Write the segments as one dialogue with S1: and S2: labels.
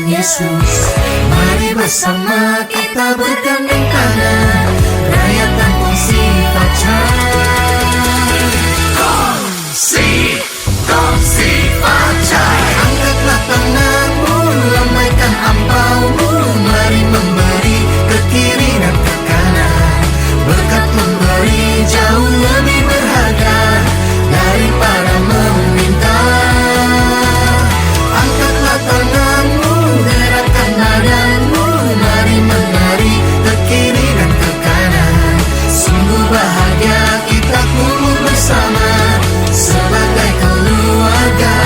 S1: Yesus. Mari bersama kita bergandeng tangan, rayakan kongsi pacai. Kongsi pacai. Angkatlah tanganmu, lambaikan ampaumu, mari memberi ke kiri dan ke kanan. Berkat memberi jauh lebih berharga daripada meminta. Angkatlah tanganmu, gerakkan badanmu, mari menari ke kiri dan ke kanan. Sungguh bahagia kita kumpul bersama sebagai keluarga.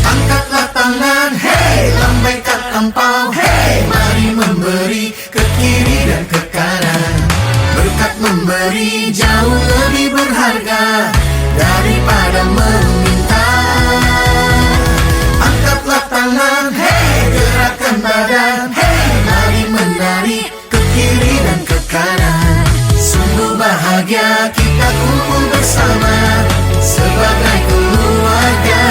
S1: Angkatlah tangan, hey, lambaikan ampau, hey, mari memberi ke kiri dan ke kanan. Berkat memberi jauh lebih berharga daripada meminta. Angkatlah tangan, hey, gerakkan badan, hey, mari menari ke kiri dan ke kanan. Sungguh bahagia kita kumpul bersama sebagai keluarga.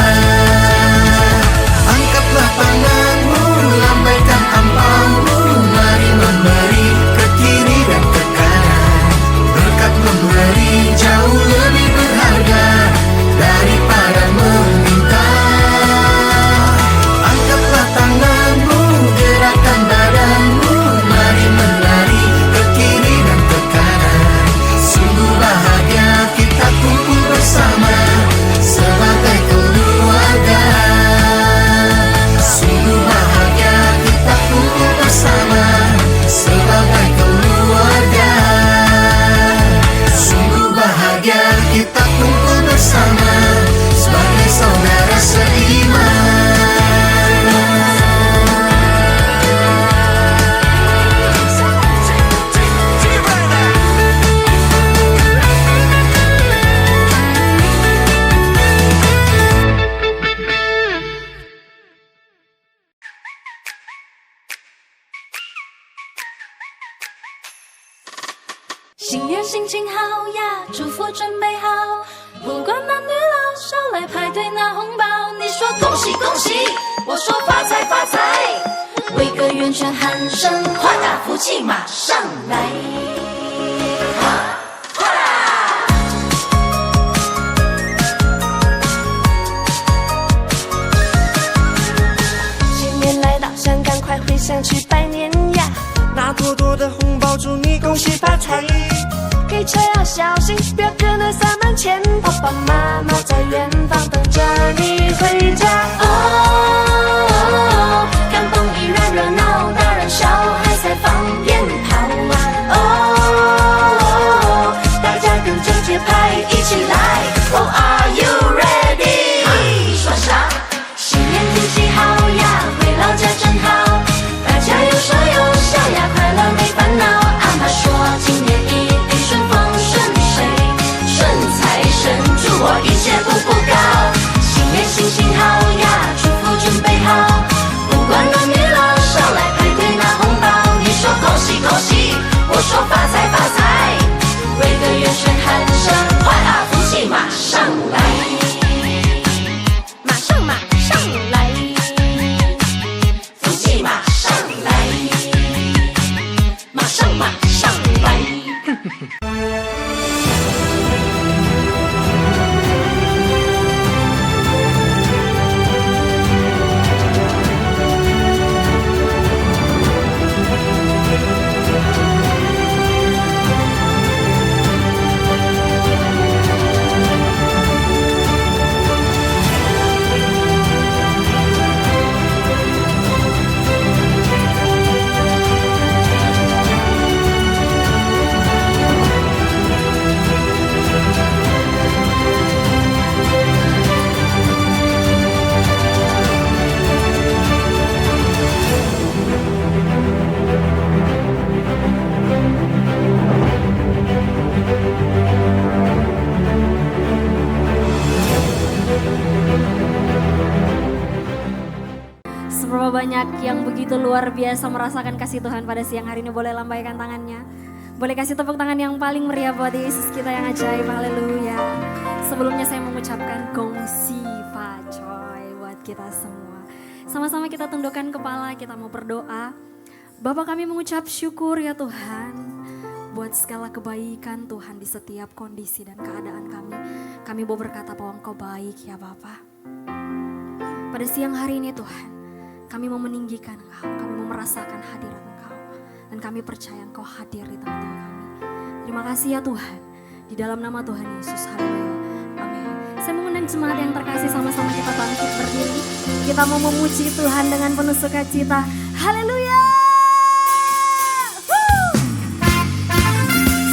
S1: Angkatlah tanganmu, lambaikan ampaumu, mari memberi ke kiri dan ke kanan. Berkat memberi jauh lebih berharga daripada meminta. Angkatlah tanganmu, gerakkan badanmu, mari menari ke kiri dan ke kanan. Sungguh bahagia kita kumpul bersama sebagai keluarga. Sungguh bahagia kita kumpul bersama sebagai keluarga. Sungguh bahagia kita kumpul bersama sebagai saudara seiman.
S2: 新年心情好呀，祝福准备好，不管男女老少来排队拿红包。你说恭喜恭喜，我说发财发财，围个圆圈喊声夸大福气马上来。哗啦！
S3: 新年来到，想赶快回乡去拜年呀，
S4: 拿多多的红包，祝你恭喜发财。
S3: 开车要小心，不要可能洒满钱。爸爸妈妈在远方等着你回家。哦，感动依然热闹，大人小孩在放鞭炮啊。哦，大家跟着节拍一起来。Oh, are you ready？ 你说啥？新年天气好呀，回老家真好，大家有说有笑呀，快乐没烦恼。阿妈说今年一定顺风顺水，顺财神祝我一切步步高。新年心情好呀，祝福准备好，不管男女老少来排队拿红包。你说恭喜恭喜，我说发财发财，围个圆圈喊声快啊，福气马上来，马上来，福气马上来，马上来。
S5: Seberapa banyak yang begitu luar biasa merasakan kasih Tuhan pada siang hari ini, boleh lambaikan tangannya. Boleh kasih tepuk tangan yang paling meriah buat Yesus kita yang ajaib, haleluya. Sebelumnya saya mengucapkan gongsi pacoy buat kita semua. Sama-sama kita tundukkan kepala, kita mau berdoa. Bapa, kami mengucap syukur ya Tuhan, buat segala kebaikan Tuhan di setiap kondisi dan keadaan kami. Kami mau berkata bahwa Engkau baik ya Bapa. Pada siang hari ini Tuhan, kami mau meninggikan Engkau, kami mau merasakan hadirat Engkau. Dan kami percaya Engkau hadir di tengah-tengah kami. Terima kasih ya Tuhan, di dalam nama Tuhan Yesus, haleluya, amin. Saya mengundang jemaat yang terkasih, sama-sama kita bangkit berdiri. Kita mau memuji Tuhan dengan penuh sukacita, haleluya.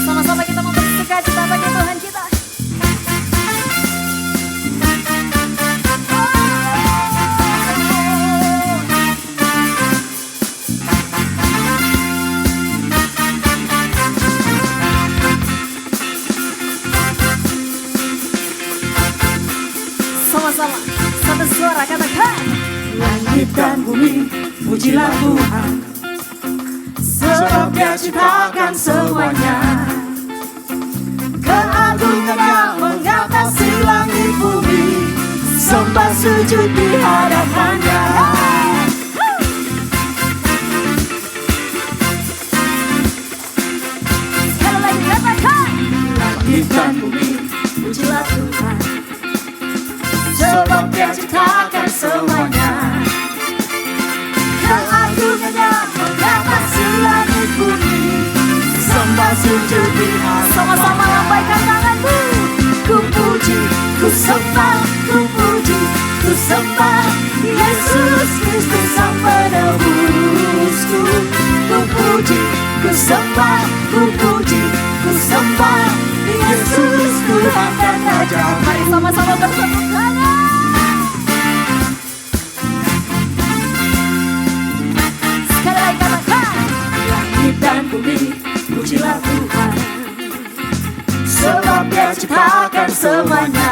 S5: Sama-sama kita mau bersukacita bagi Tuhan kita. Sama-sama, satu suara katakan.
S4: Langit dan bumi, pujilah Tuhan, sebab Dia ciptakan semuanya. Keagungannya mengatasi langit bumi, sembah sujud di hadapannya.
S5: Sekali lagi katakan.
S4: Langit dan bumi, pujilah Tuhan, sebab Dia ciptakan semuanya. Keagungannya mengatasi langit bumi, sembah sujud di hadapannya.
S5: Sama-sama lambaikan tanganmu.
S4: Ku puji, ku sembah, ku puji, ku sembah Yesus Kristus Sang Penebusku. Ku puji, ku sembah, ku puji, ku sembah Yesus Tuhan dan Raja.
S5: Mari sama-sama bersepuk tangan. Sekali lagi katakan.
S4: Langit dan bumi, pujilah Tuhan, sebab Dia ciptakan semuanya.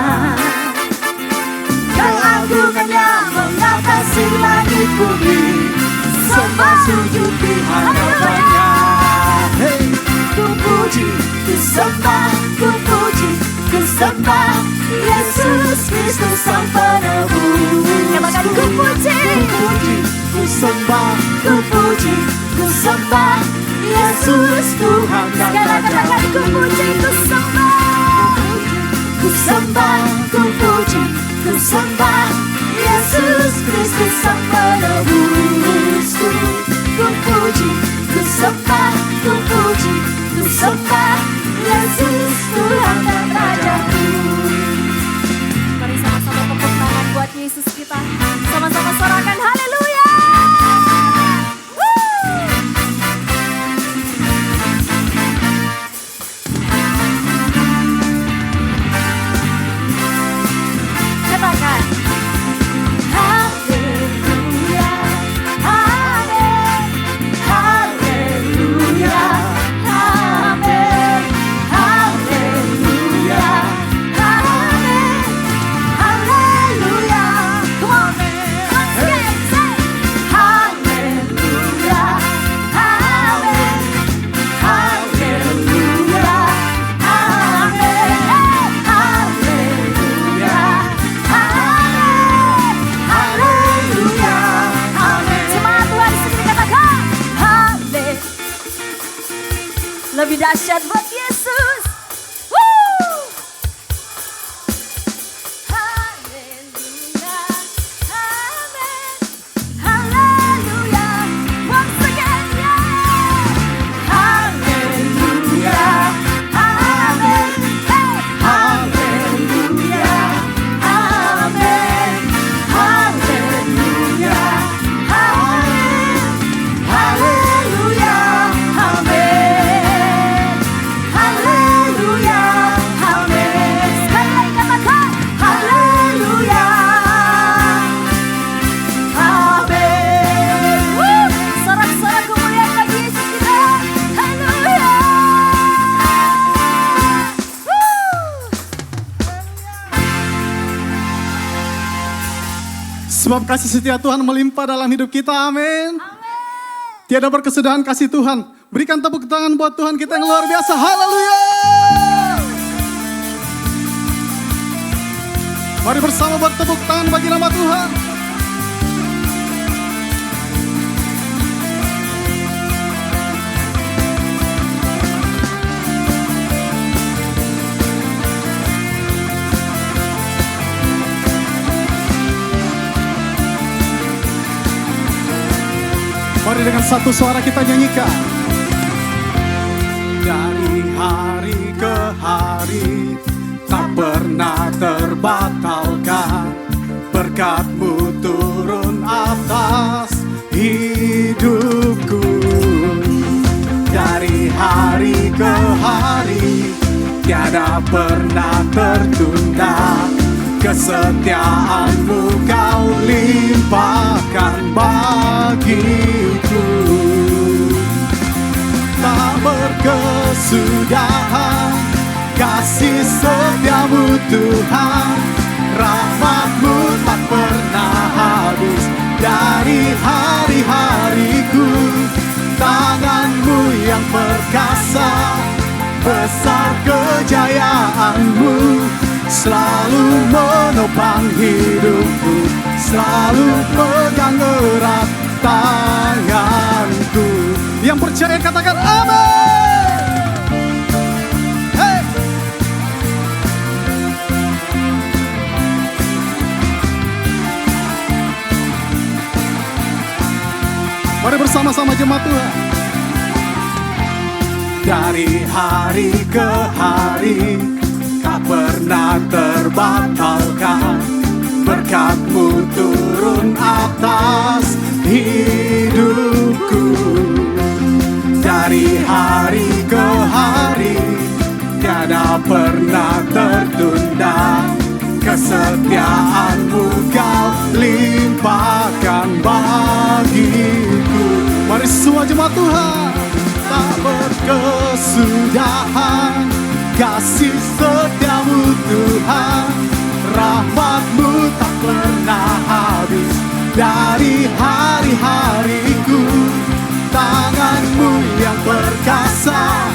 S4: Keagungannya mengatasi langit bumi, sembah sujud di hadapannya. Hey, ku puji, ku sembah, ku puji, ku sembah Yesus Kristus Sang Penebus.
S5: Katakan ku puji,
S4: ku sembah, ku puji, ku sembah Yesus Tuhan dan
S5: sekali lagi
S4: Raja.
S5: katakan ku puji, ku sembah.
S4: Ku sembah, ku puji, ku sembah Yesus Kristus Sang Penebusku. Ku puji, ku sembah, ku puji, ku sembah Yesus Tuhan dan Rajaku.
S5: Mari sama-sama tepuk tangan buat Yesus kita. Sama-sama sorakan haleluya. Katakan.
S4: Haleluya, amin, haleluya, amin, haleluya, amin, haleluya.
S5: Come on. Once again, say.
S4: Haleluya, amin, haleluya, amin, haleluya, amin, haleluya, amin.
S5: Jemaat Tuhan di sini katakan. Hale. Lebih dahsyat buat Yesus. Woo! Haleluya, amin, haleluya. Once again, yeah.
S4: Haleluya, amin,
S5: Hey.
S4: haleluya, amin, haleluya, amin, haleluya, amin.
S6: Sebab kasih setia Tuhan melimpah dalam hidup kita, amin. Tiada berkesudahan kasih Tuhan. Berikan tepuk tangan buat Tuhan kita yang luar biasa, haleluya. Mari bersama buat tepuk tangan bagi nama Tuhan. Mari dengan satu suara kita nyanyikan. Dari hari ke hari tak pernah terbatalkan, berkat-Mu turun atas hidupku. Dari hari ke hari tiada pernah tertunda, kesetiaan-Mu Kau limpahkan bagiku. Tak berkesudahan kasih setia-Mu Tuhan, rahmat-Mu tak pernah habis. Dari hari-hariku, tangan-Mu yang perkasa, besar kejayaan-Mu selalu menopang hidupku, selalu pegang erat tanganku. Yang percaya katakan amin. Hey. Mari bersama-sama jemaat Tuhan. Dari hari ke hari tak pernah terbatalkan, berkat-Mu turun atas hidupku. Dari hari ke hari tiada pernah tertunda, kesetiaan-Mu Kau limpahkan bagiku. Mari semua jemaat Tuhan. Tak berkesudahan kasih setia-Mu Tuhan, rahmat-Mu tak pernah habis. Dari hari-hariku, tangan-Mu yang perkasa,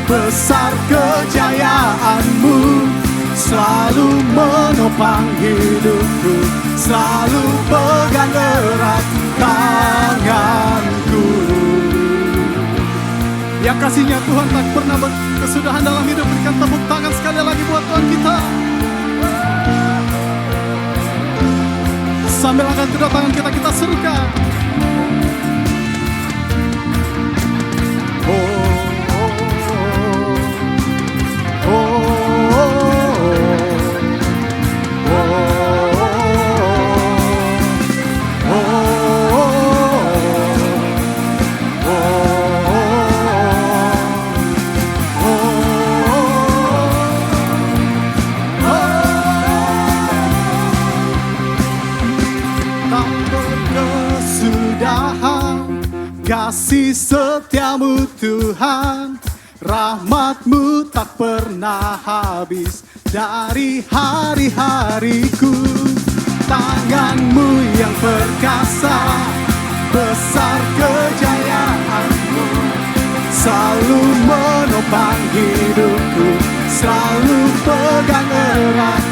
S6: besar kejayaan-Mu selalu menopang hidupku, selalu pegang erat tanganku. Yang kasihnya Tuhan tak pernah berkesudahan dalam hidup. Berikan tepuk tangan sekali lagi buat Tuhan kita. Sambil angkat kedua tangan kita serukan. Oh, oh, oh, oh, kasih setia-Mu Tuhan, rahmat-Mu tak pernah habis. Dari hari-hariku, tangan-Mu yang perkasa, besar kejayaan-Mu selalu menopang hidupku, selalu pegang erat.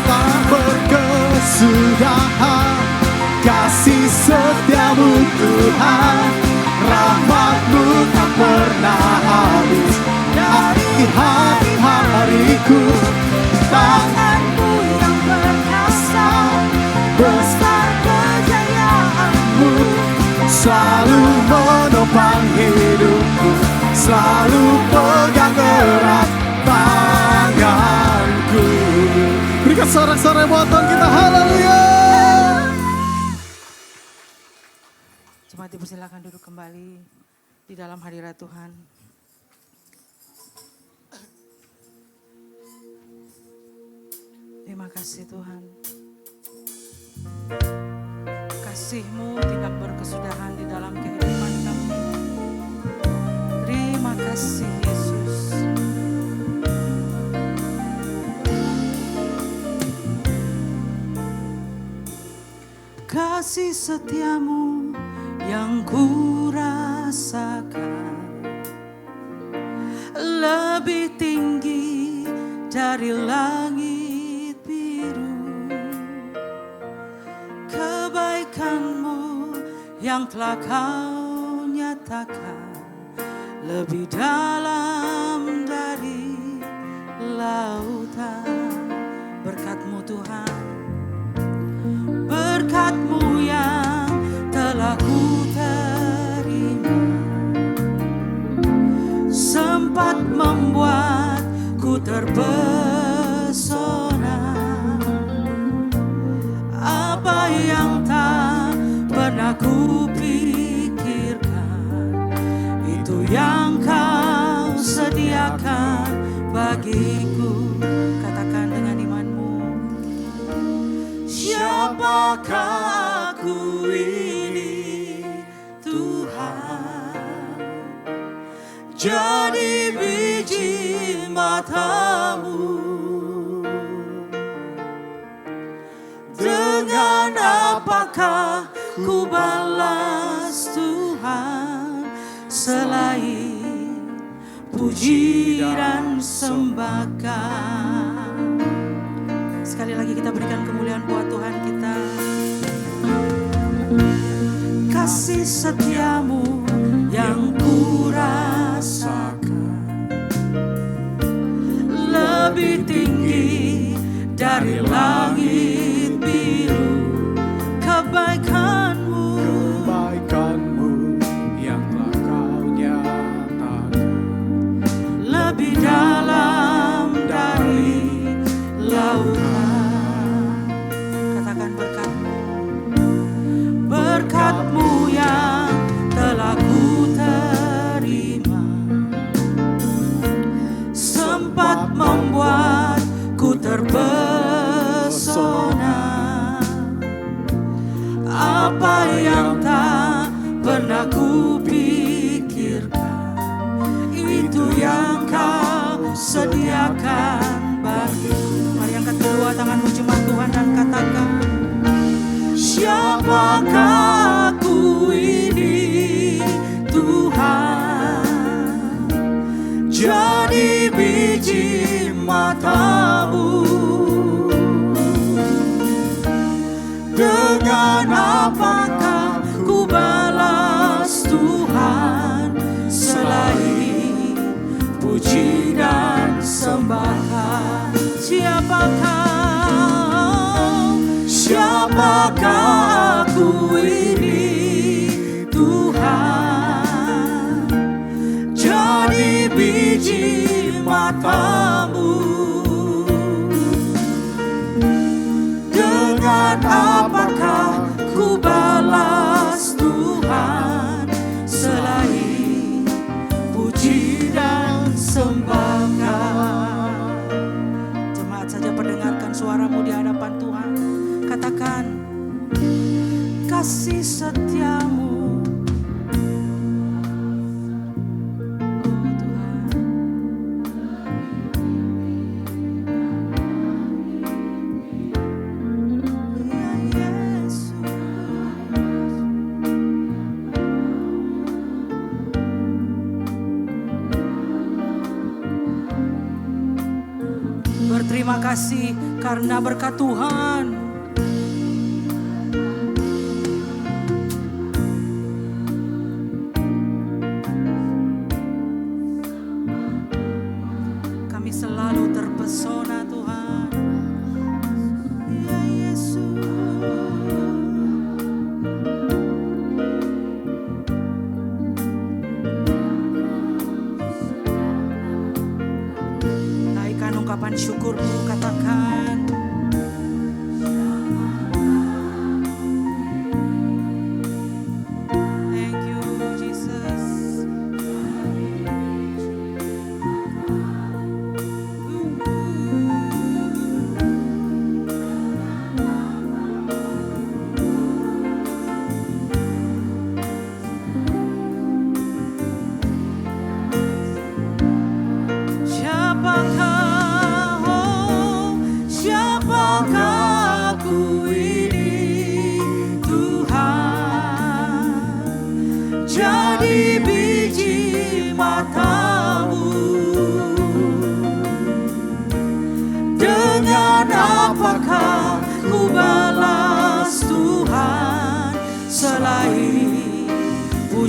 S6: Tak berkesudahan kasih setia-Mu Tuhan, rahmat-Mu tak pernah habis. Dari hari-hariku, tangan-Mu yang perkasa, besar kejayaan-Mu selalu menopang hidupku, selalu pegang erat tanganku. Berikan sorak-sorai buat Tuhan kita, haleluya.
S7: Jemaat dipersilakan duduk kembali di dalam hadirat Tuhan. Terima kasih Tuhan. Kasih-Mu tidak berkesudahan di dalam kehidupan kami. Terima kasih Yesus. kasih setiamu yang ku rasakan lebih tinggi dari langit biru. Kebaikanmu yang telah kau nyatakan lebih dalam dari lautan. Berkat-Mu Tuhan, berkat-Mu yang telah ku terima, sempat membuatku terpesona. Apa yang tak pernah ku pikirkan, itu yang kau sediakan bagiku. Katakan dengan imanmu, siapakah aku ini Tuhan, jadi biji mata-Mu. Dengan apakah ku balas Tuhan selain puji dan sembahkan. Sekali lagi kita berikan kemuliaan buat Tuhan kita. Kasih setiamu yang ku rasakan lebih tinggi dari langit biru. Kebaikanmu
S6: yang telah kau nyatakan
S7: lebih dalam dari lautan. Katakan berkat-Mu, berkat-Mu yang telah ku terima, sempat membuatku terpesona. Apa yang tak pernah ku pikirkan, itu yang kau sediakan bagiku. Mari angkat kedua tanganmu jemaat Tuhan dan katakan, siapakah aku ini Tuhan, jadi biji mata-Mu. Dengan apakah ku balas Tuhan selain puji dan sembahkan. Siapakah aku ini Tuhan, jadi biji mata-Mu. Dengan apakah ku balas Tuhan selain puji dan sembahkan. Jemaat saja perdengarkan suaramu di hadapan Tuhan. Katakan, kasih setiamu berterima kasih karena berkat Tuhan. Kami selalu terpesona Tuhan. Ya Yesus. Naikkan ungkapan syukurmu, katakan, thank you Jesus. Siapakah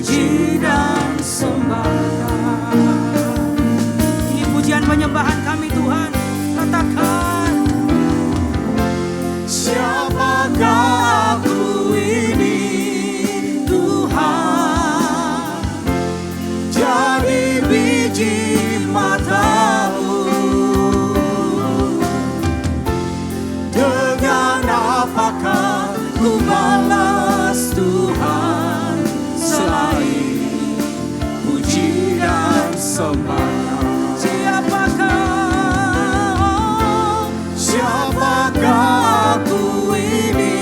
S7: puji dan sembah. Ini pujian penyembahan kami Tuhan. Katakan,
S1: Siapakah aku ini Tuhan, jadi biji matamu. Dengan apakah ku balas Tuhan selain puji dan sembah. Siapakah aku ini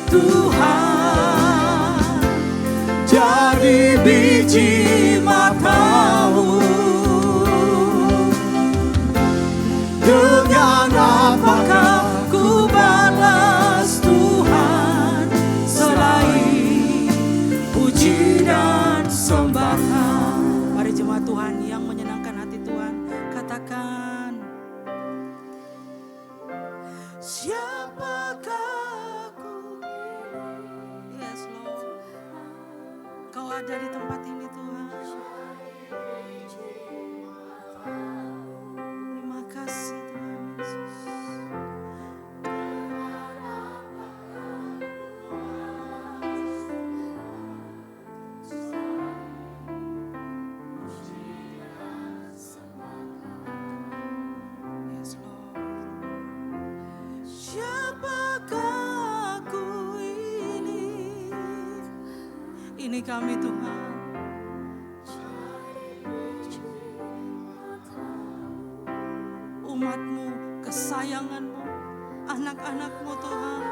S1: Tuhan, jadi biji matamu. Dengan apakah ku balas Tuhan selain puji dan sembah.
S7: mari jemaat Tuhan yang menyenangkan hati Tuhan, katakan, siapakah aku ini? Yes Lord, Kau ada di tempat ini Tuhan. Terima kasih Tuhan Yesus. Yes Lord. Siapakah aku ini? Ini kami Tuhan. Umat-Mu, kesayangan-Mu, anak-anak-Mu Tuhan.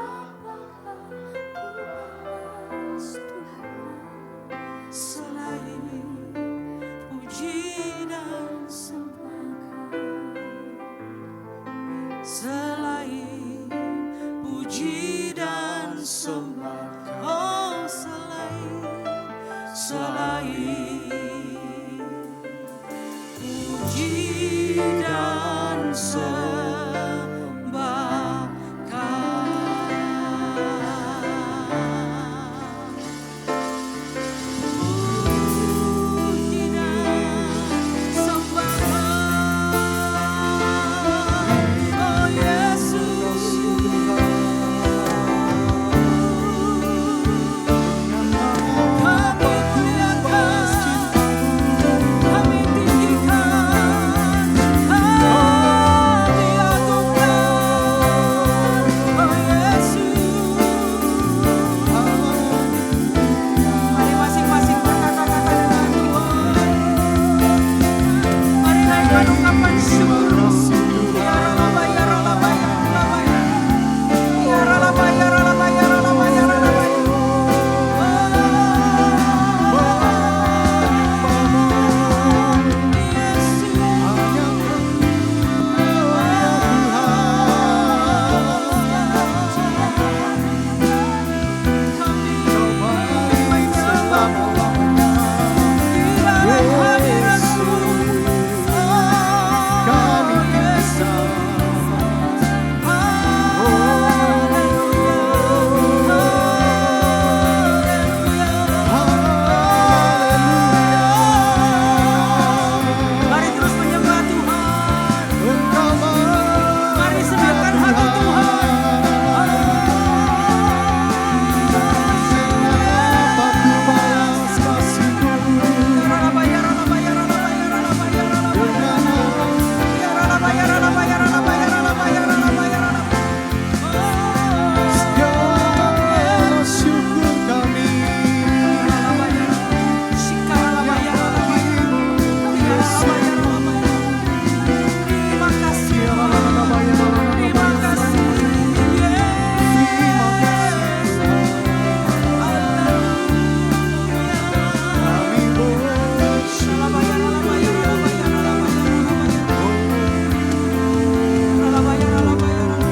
S7: Selain puji dan sembah, selain puji dan sembah, oh selain puji dan sembah. Puji dan sembah, oh Yesus. Kami muliakan, kami tinggikan, kami agungkan, oh Yesus. Mari masing-masing berkata-kata dengan Tuhan. Mari naikkan ungkapan syukur. Ya Ralaba, ya Ralaba, ya Ralaba, ya Ralaba, ya Ralaba, ya Ralaba, ya Ralaba. Mari terus menyembah Tuhan. Mari senangkan hati Tuhan. Ralaba, ya Ralaba, ya Ralaba, ya Ralaba, ya Ralaba. Ya Ralaba, ya Ralaba, ya Ralaba, ya Ralaba, ya Ralaba, ya Ralaba.
S6: Syukur kami.
S7: Ralaba, ya Ralaba. Shika Ralaba, ya Ralaba, ya Ralaba, ya Ralaba. Terima kasih Tuhan. Terima kasih Yesus. Ralaba, ya Ralaba, ya Ralaba, ya Ralaba, ya Ralaba, ya Ralaba, ya Ralaba, ya Ralaba.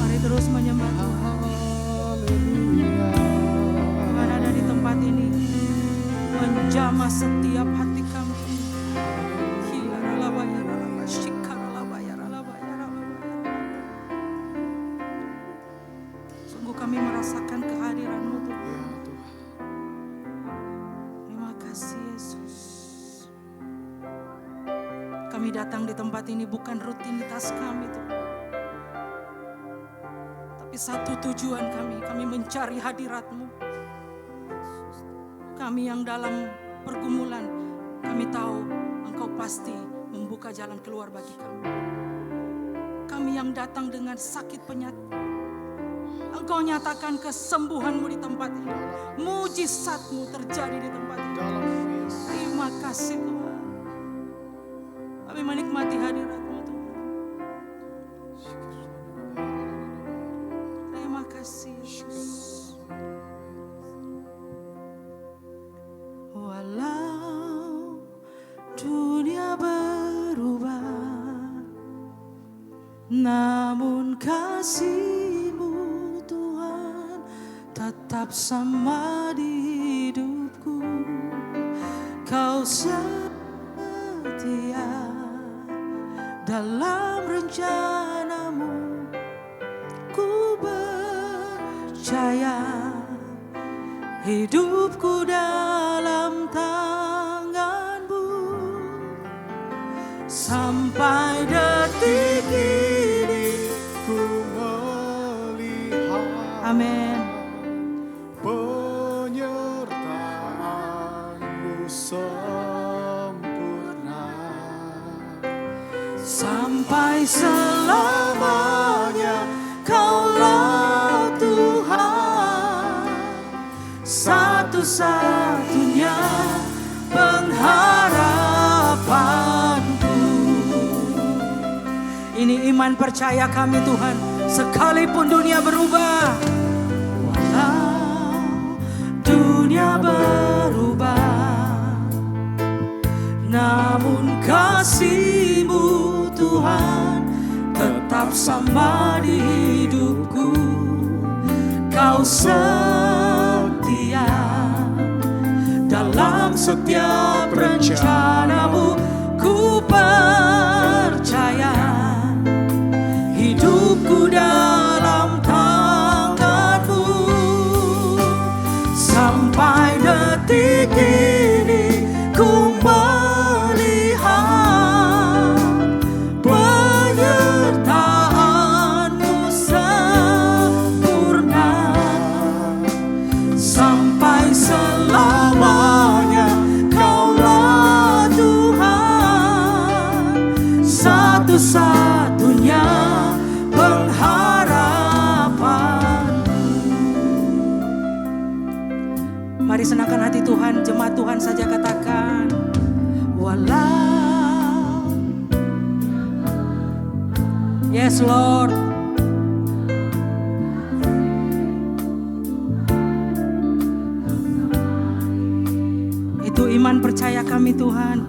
S7: Mari terus menyembah Tuhan. Tuhan ada di tempat ini, menjamah setiap hati kami. Ya Ralaba, ya Ralaba, Shika Ralaba, ya Ralaba, ya Ralaba. Sungguh kami merasakan kehadiran-Mu datang di tempat ini bukan rutinitas kami Tuhan. Tapi satu tujuan kami mencari hadirat-Mu. Kami yang dalam pergumulan, kami tahu Engkau pasti membuka jalan keluar bagi kami. Kami yang datang dengan sakit penyakit, Engkau nyatakan kesembuhan-Mu di tempat ini. Mujizat-Mu terjadi di tempat ini. Terima kasih Tuhan. Kami menikmati hadirat-Mu Tuhan. Terima kasih Yesus. Walau dunia berubah, namun kasih-Mu Tuhan tetap sama di hidupku. Kau setia dalam rencana-Mu, ku percaya hidupku dalam tangan-Mu. Sampai detik ini
S6: Ku melihat
S7: amin.
S6: penyertaan-Mu sempurna.
S7: Sampai selamanya Kaulah Tuhan, satu-satunya pengharapanku. Ini iman percaya kami Tuhan, sekalipun dunia berubah, walau dunia berubah, namun kasih-Mu Tuhan tetap sama di hidupku. Kau setia dalam setiap rencana-Mu, ku percaya hidupku dalam tangan-Mu. Sampai detik ini ku melihat penyertaan-Mu sempurna. Sampai selamanya Kaulah Tuhan, satu-satunya pengharapanku. Mari senangkan hati Tuhan, jemaat Tuhan saja katakan, walau. Yes Lord. Itu iman percaya kami Tuhan.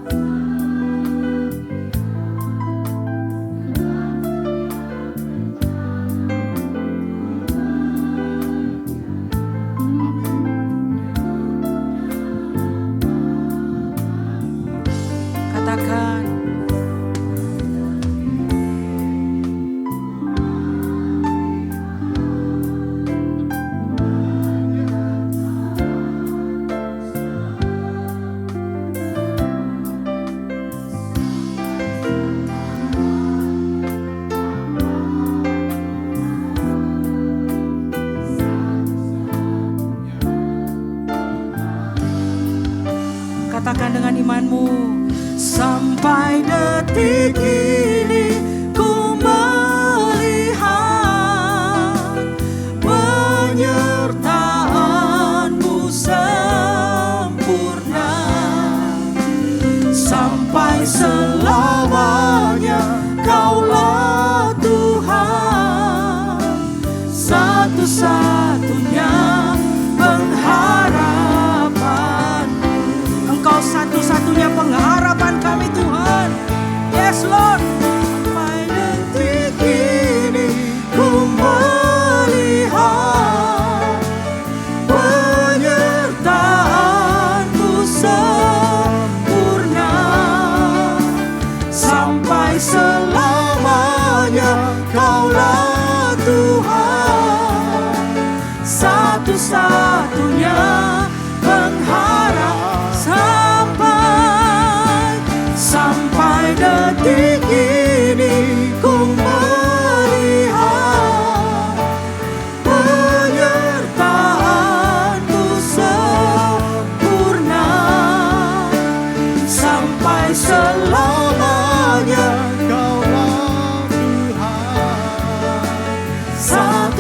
S7: Katakan, katakan dengan imanmu. Sampai detik ini ku melihat penyertaan-Mu sempurna. Sampai selamanya Kaulah Tuhan, satu-satunya pengharapan. Engkau satu-satunya pengharapan kami Tuhan. Yes Lord. Sampai detik ini ku melihat penyertaan-Mu sempurna. Sampai selamanya Kaulah Tuhan, satu-satunya pengharapan. Sampai detik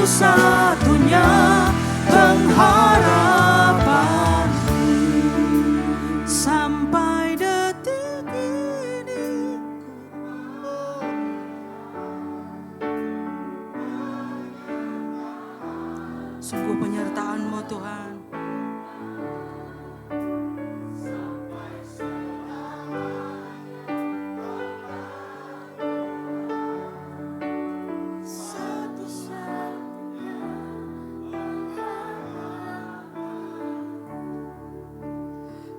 S1: satu-satunya pengharapan sampai detik ini. Sungguh penyertaan-Mu Tuhan.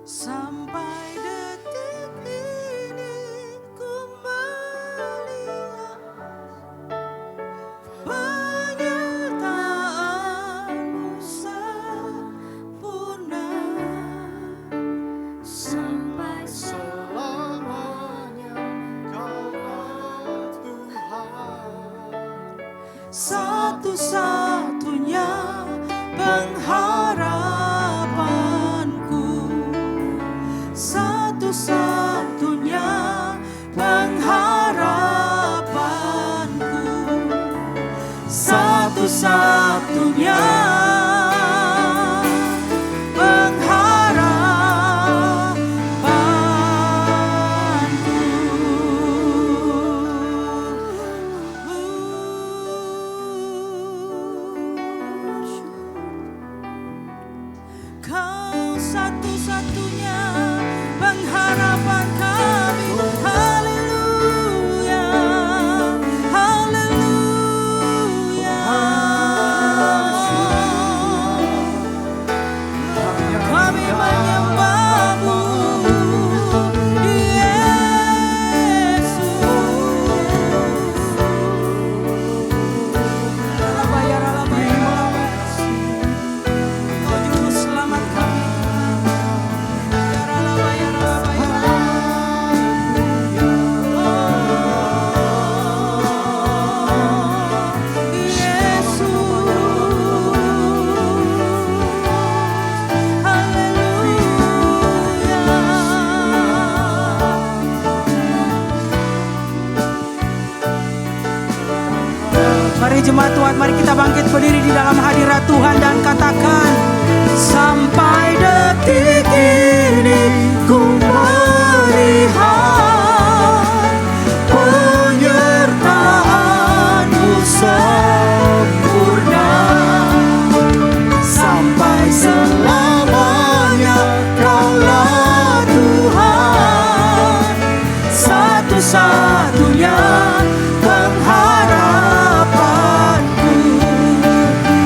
S1: Sampai detik ini ku melihat penyertaan-Mu sempurna
S5: Sampai
S6: Selamanya Kaulah Tuhan.
S1: satu-satunya pengharapanku, satu-satunya pengharapanku, satu-satunya pengharapanku. Kau satu-satunya pengharapan kami. Haleluya, haleluya. Kami menyembah-Mu, Yesus. Alabaya, alabaya. Kau juru selamat kami. Alabaya, alabaya. Mari jemaat Tuhan, mari kita bangkit berdiri di dalam hadirat Tuhan dan katakan, sampai detik ini ku melihat penyertaan-Mu sempurna sampai selamanya. Kaulah Tuhan, satu-satunya pengharapanku.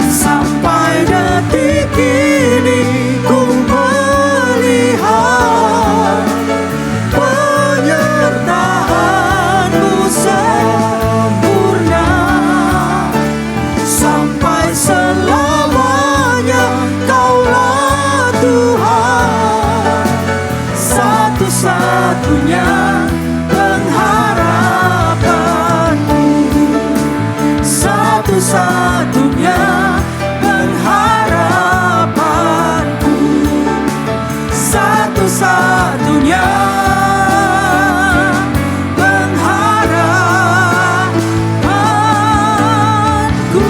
S1: Sampai detik ini ku melihat penyertaan-Mu sempurna sampai selamanya. Kaulah Tuhan, satu-satunya pengharapanku, satu-satunya pengharapanku, satu-satunya pengharapanku.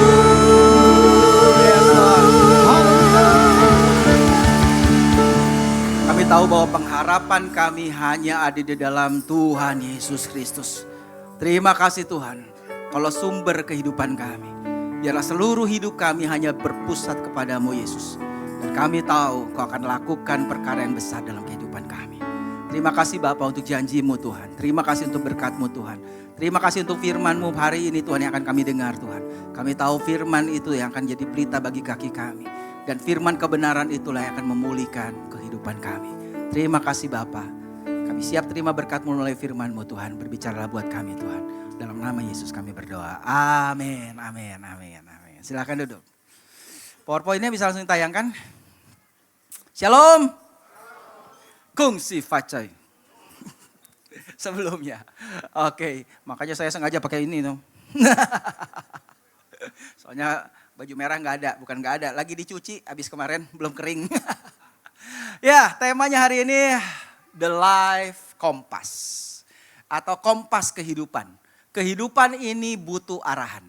S8: Kami tahu bahwa pengharapan kami hanya ada di dalam Tuhan Yesus Kristus. Terima kasih Tuhan, kalau sumber kehidupan kami. Biarlah seluruh hidup kami hanya berpusat kepadamu Yesus. Dan kami tahu Kau akan lakukan perkara yang besar dalam kehidupan kami. Terima kasih Bapa untuk janji-Mu Tuhan. Terima kasih untuk berkat-Mu Tuhan. Terima kasih untuk firman-Mu hari ini Tuhan yang akan kami dengar Tuhan. Kami tahu firman itu yang akan jadi pelita bagi kaki kami. Dan firman kebenaran itulah yang akan memulihkan kehidupan kami. Terima kasih Bapa. Kami siap terima berkat-Mu melalui firman-Mu Tuhan. Berbicaralah buat kami Tuhan. Dalam nama Yesus kami berdoa. Amin, amin, amin, amin. Silakan duduk. PowerPoint-nya bisa langsung ditayangkan. Shalom. Kungsi facai. Sebelumnya. Oke, makanya saya sengaja pakai ini tuh. Soalnya baju merah nggak ada, bukan nggak ada. Lagi dicuci, habis kemarin belum kering. Ya, temanya hari ini The Life Compass. Atau kompas kehidupan. Kehidupan ini butuh arahan.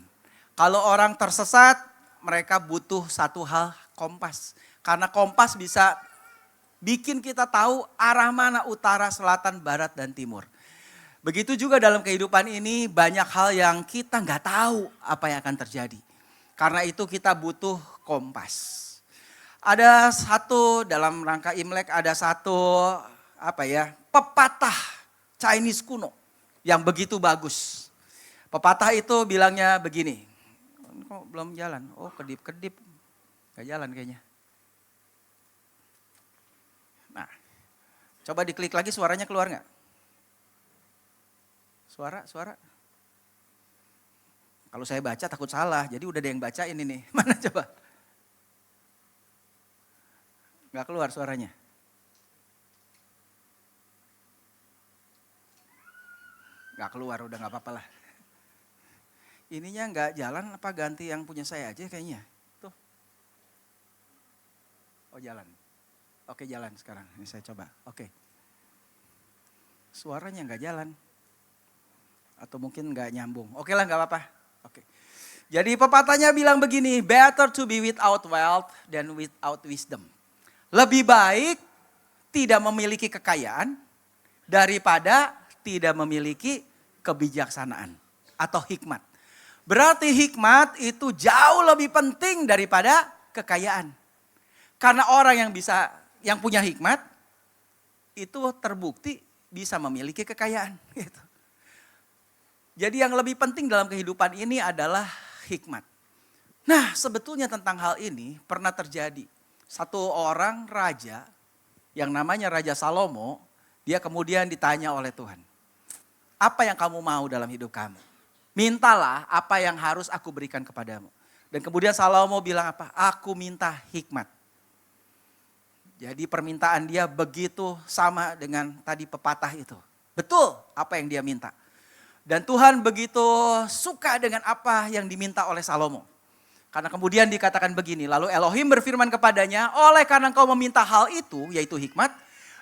S8: Kalau orang tersesat, mereka butuh satu hal, kompas. Karena kompas bisa bikin kita tahu arah mana utara, selatan, barat, dan timur. Begitu juga dalam kehidupan ini banyak hal yang kita nggak tahu apa yang akan terjadi. Karena itu kita butuh kompas. Ada satu dalam rangka Imlek, ada satu pepatah Chinese kuno yang begitu bagus. Pepatah itu bilangnya begini. Kok belum jalan? Oh, kedip-kedip. Gak jalan kayaknya. Nah, coba diklik lagi, suaranya keluar gak? Suara. Kalau saya baca takut salah, jadi udah ada yang bacain ini. Mana coba? Gak keluar suaranya. Gak keluar, udah gak apa-apa lah. Ininya gak jalan, apa ganti yang punya saya aja kayaknya. Tuh. Oh jalan. Oke jalan sekarang, ini saya coba. Oke. Suaranya gak jalan. Atau mungkin gak nyambung. Oke lah gak apa-apa. Oke. Jadi pepatahnya bilang begini, better to be without wealth than without wisdom. Lebih baik tidak memiliki kekayaan daripada tidak memiliki kebijaksanaan atau hikmat. Berarti hikmat itu jauh lebih penting daripada kekayaan. Karena orang yang punya hikmat itu terbukti bisa memiliki kekayaan. Gitu. Jadi yang lebih penting dalam kehidupan ini adalah hikmat. Nah, sebetulnya tentang hal ini pernah terjadi. Satu orang raja yang namanya Raja Salomo, dia kemudian ditanya oleh Tuhan. Apa yang kamu mau dalam hidup kamu? Mintalah apa yang harus aku berikan kepadamu. Dan kemudian Salomo bilang apa? Aku minta hikmat. Jadi permintaan dia begitu sama dengan tadi pepatah itu. Betul apa yang dia minta. Dan Tuhan begitu suka dengan apa yang diminta oleh Salomo. Karena kemudian dikatakan begini, lalu Elohim berfirman kepadanya, oleh karena engkau meminta hal itu, yaitu hikmat,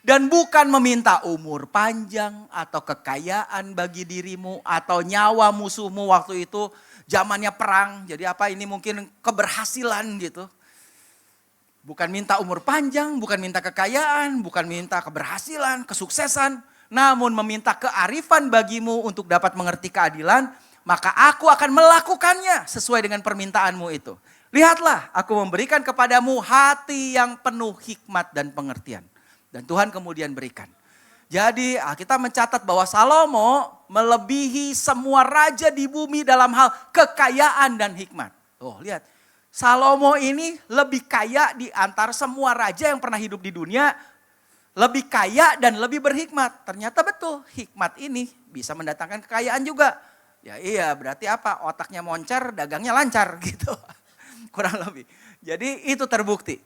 S8: dan bukan meminta umur panjang atau kekayaan bagi dirimu atau nyawa musuhmu waktu itu zamannya perang. Jadi ini mungkin keberhasilan gitu. Bukan minta umur panjang, bukan minta kekayaan, bukan minta keberhasilan, kesuksesan. Namun meminta kearifan bagimu untuk dapat mengerti keadilan, maka aku akan melakukannya sesuai dengan permintaanmu itu. Lihatlah, aku memberikan kepadamu hati yang penuh hikmat dan pengertian. Dan Tuhan kemudian berikan. Jadi kita mencatat bahwa Salomo melebihi semua raja di bumi dalam hal kekayaan dan hikmat. Oh lihat, Salomo ini lebih kaya di antara semua raja yang pernah hidup di dunia. Lebih kaya dan lebih berhikmat. Ternyata betul, hikmat ini bisa mendatangkan kekayaan juga. Ya iya, berarti apa? Otaknya moncer, dagangnya lancar gitu. Kurang lebih. Jadi itu terbukti.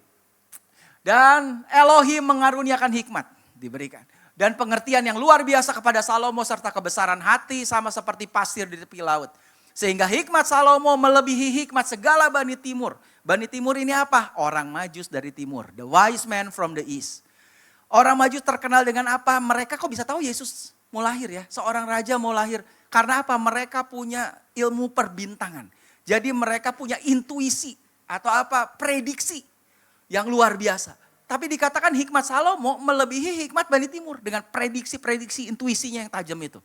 S8: Dan Elohim mengaruniakan hikmat diberikan. Dan pengertian yang luar biasa kepada Salomo serta kebesaran hati sama seperti pasir di tepi laut. Sehingga hikmat Salomo melebihi hikmat segala Bani Timur. Bani Timur ini apa? Orang Majus dari timur. The wise man from the east. Orang Majus terkenal dengan apa? Mereka kok bisa tahu Yesus mau lahir ya? Seorang raja mau lahir. Karena apa? Mereka punya ilmu perbintangan. Jadi mereka punya intuisi atau prediksi yang luar biasa. Tapi dikatakan hikmat Salomo melebihi hikmat Bani Timur dengan prediksi-prediksi intuisinya yang tajam itu.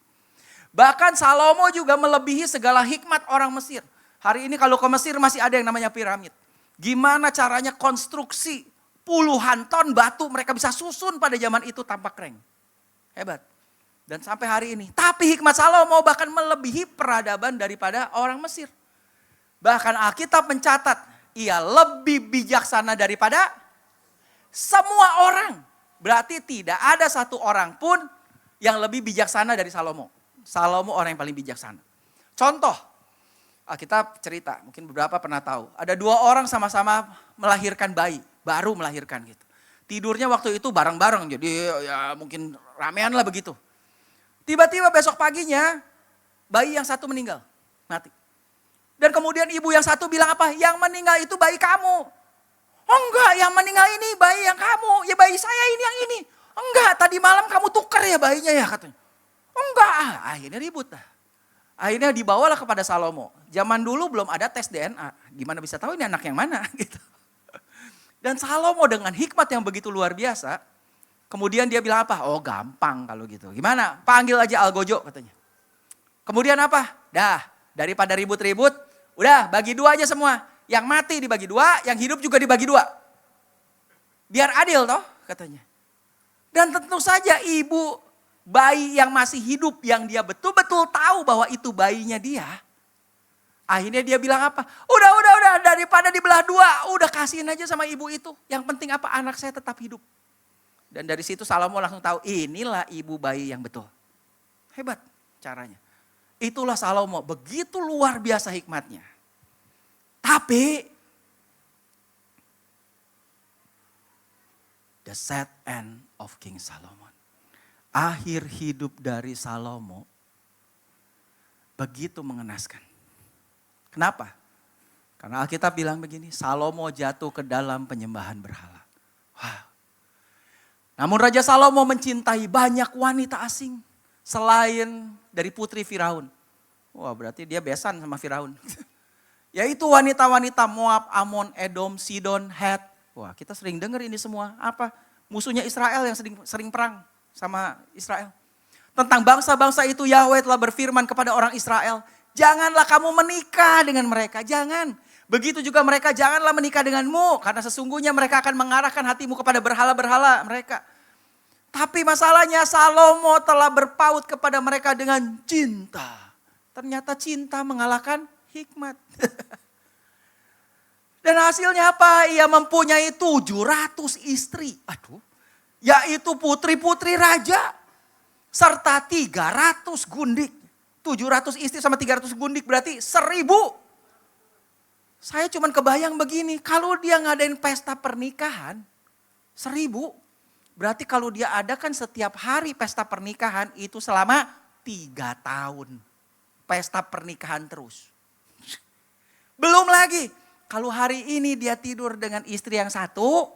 S8: Bahkan Salomo juga melebihi segala hikmat orang Mesir. Hari ini kalau ke Mesir masih ada yang namanya piramid. Gimana caranya konstruksi puluhan ton batu mereka bisa susun pada zaman itu tanpa kreng. Hebat. Dan sampai hari ini. Tapi hikmat Salomo bahkan melebihi peradaban daripada orang Mesir. Bahkan Alkitab mencatat, ia lebih bijaksana daripada semua orang. Berarti tidak ada satu orang pun yang lebih bijaksana dari Salomo. Salomo orang yang paling bijaksana. Contoh, Alkitab cerita, mungkin beberapa pernah tahu. Ada dua orang sama-sama melahirkan bayi, baru melahirkan gitu. Tidurnya waktu itu bareng-bareng, jadi ya mungkin ramean lah begitu. Tiba-tiba besok paginya bayi yang satu meninggal, mati. Dan kemudian ibu yang satu bilang apa? Yang meninggal itu bayi kamu. Oh enggak, yang meninggal ini bayi yang kamu. Ya bayi saya ini yang ini. Enggak, tadi malam kamu tukar ya bayinya ya katanya. Oh enggak, akhirnya ribut lah. Akhirnya dibawalah kepada Salomo. Zaman dulu belum ada tes DNA. Gimana bisa tahu ini anak yang mana gitu. Dan Salomo dengan hikmat yang begitu luar biasa. Kemudian dia bilang apa? Oh gampang kalau gitu. Gimana? Panggil aja Algojo katanya. Kemudian apa? Dah daripada ribut-ribut. Udah bagi dua aja semua. Yang mati dibagi dua, yang hidup juga dibagi dua. Biar adil toh katanya. Dan tentu saja ibu bayi yang masih hidup yang dia betul-betul tahu bahwa itu bayinya dia. Akhirnya dia bilang apa? Udah daripada dibelah dua, udah kasihin aja sama ibu itu. Yang penting apa? Anak saya tetap hidup. Dan dari situ Salomo langsung tahu inilah ibu bayi yang betul. Hebat caranya. Itulah Salomo, begitu luar biasa hikmatnya. Tapi the sad end of King Solomon. Akhir hidup dari Salomo begitu mengenaskan. Kenapa? Karena Alkitab bilang begini, Salomo jatuh ke dalam penyembahan berhala. Wow. Namun Raja Salomo mencintai banyak wanita asing selain dari putri Firaun. Wah, berarti dia besan sama Firaun. Yaitu wanita-wanita Moab, Amon, Edom, Sidon, Het. Wah, kita sering dengar ini semua. Apa? Musuhnya Israel yang sering perang sama Israel. Tentang bangsa-bangsa itu Yahweh telah berfirman kepada orang Israel. Janganlah kamu menikah dengan mereka, jangan. Begitu juga mereka janganlah menikah denganmu. Karena sesungguhnya mereka akan mengarahkan hatimu kepada berhala-berhala mereka. Tapi masalahnya Salomo telah berpaut kepada mereka dengan cinta. Ternyata cinta mengalahkan hikmat. Dan hasilnya apa? Ia mempunyai 700 istri. Aduh. Yaitu putri-putri raja. Serta 300 gundik. 700 istri sama 300 gundik berarti 1000. Saya cuman kebayang begini. Kalau dia ngadain pesta pernikahan 1000. Berarti kalau dia adakan setiap hari pesta pernikahan itu selama 3 tahun. Pesta pernikahan terus. Belum lagi, kalau hari ini dia tidur dengan istri yang satu,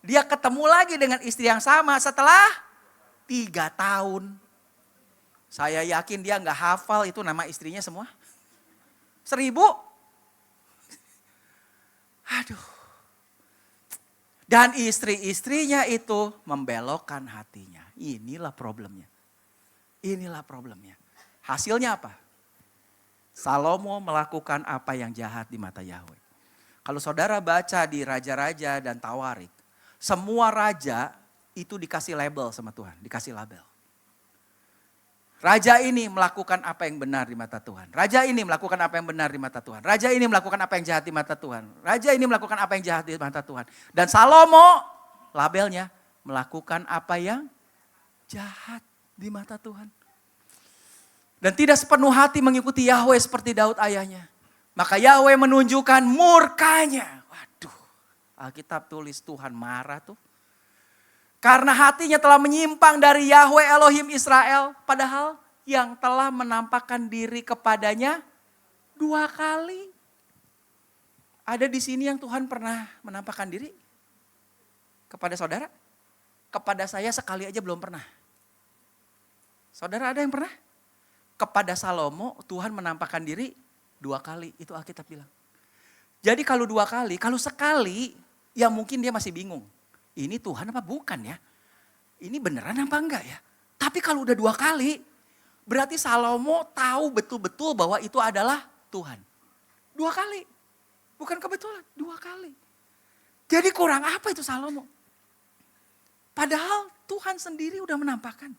S8: dia ketemu lagi dengan istri yang sama setelah 3 tahun. Saya yakin dia nggak hafal itu nama istrinya semua. 1000. Aduh. Dan istri-istrinya itu membelokkan hatinya. Inilah problemnya. Inilah problemnya. Hasilnya apa? Salomo melakukan apa yang jahat di mata Yahweh. Kalau saudara baca di Raja-Raja dan Tawarik, semua raja itu dikasih label sama Tuhan, dikasih label. Raja ini melakukan apa yang benar di mata Tuhan. Raja ini melakukan apa yang benar di mata Tuhan. Raja ini melakukan apa yang jahat di mata Tuhan. Raja ini melakukan apa yang jahat di mata Tuhan. Dan Salomo labelnya melakukan apa yang jahat di mata Tuhan. Dan tidak sepenuh hati mengikuti Yahweh seperti Daud ayahnya. Maka Yahweh menunjukkan murkanya. Waduh, Alkitab tulis Tuhan marah tuh. Karena hatinya telah menyimpang dari Yahweh Elohim Israel. Padahal yang telah menampakkan diri kepadanya 2 kali. Ada di sini yang Tuhan pernah menampakkan diri kepada saudara? Kepada saya sekali aja belum pernah. Saudara ada yang pernah? Kepada Salomo Tuhan menampakkan diri 2 kali. Itu Alkitab bilang. Jadi kalau 2 kali, kalau sekali ya mungkin dia masih bingung. Ini Tuhan apa bukan ya? Ini beneran apa enggak ya? Tapi kalau udah 2 kali, berarti Salomo tahu betul-betul bahwa itu adalah Tuhan. 2 kali. Bukan kebetulan, 2 kali. Jadi kurang apa itu Salomo? Padahal Tuhan sendiri udah menampakkan.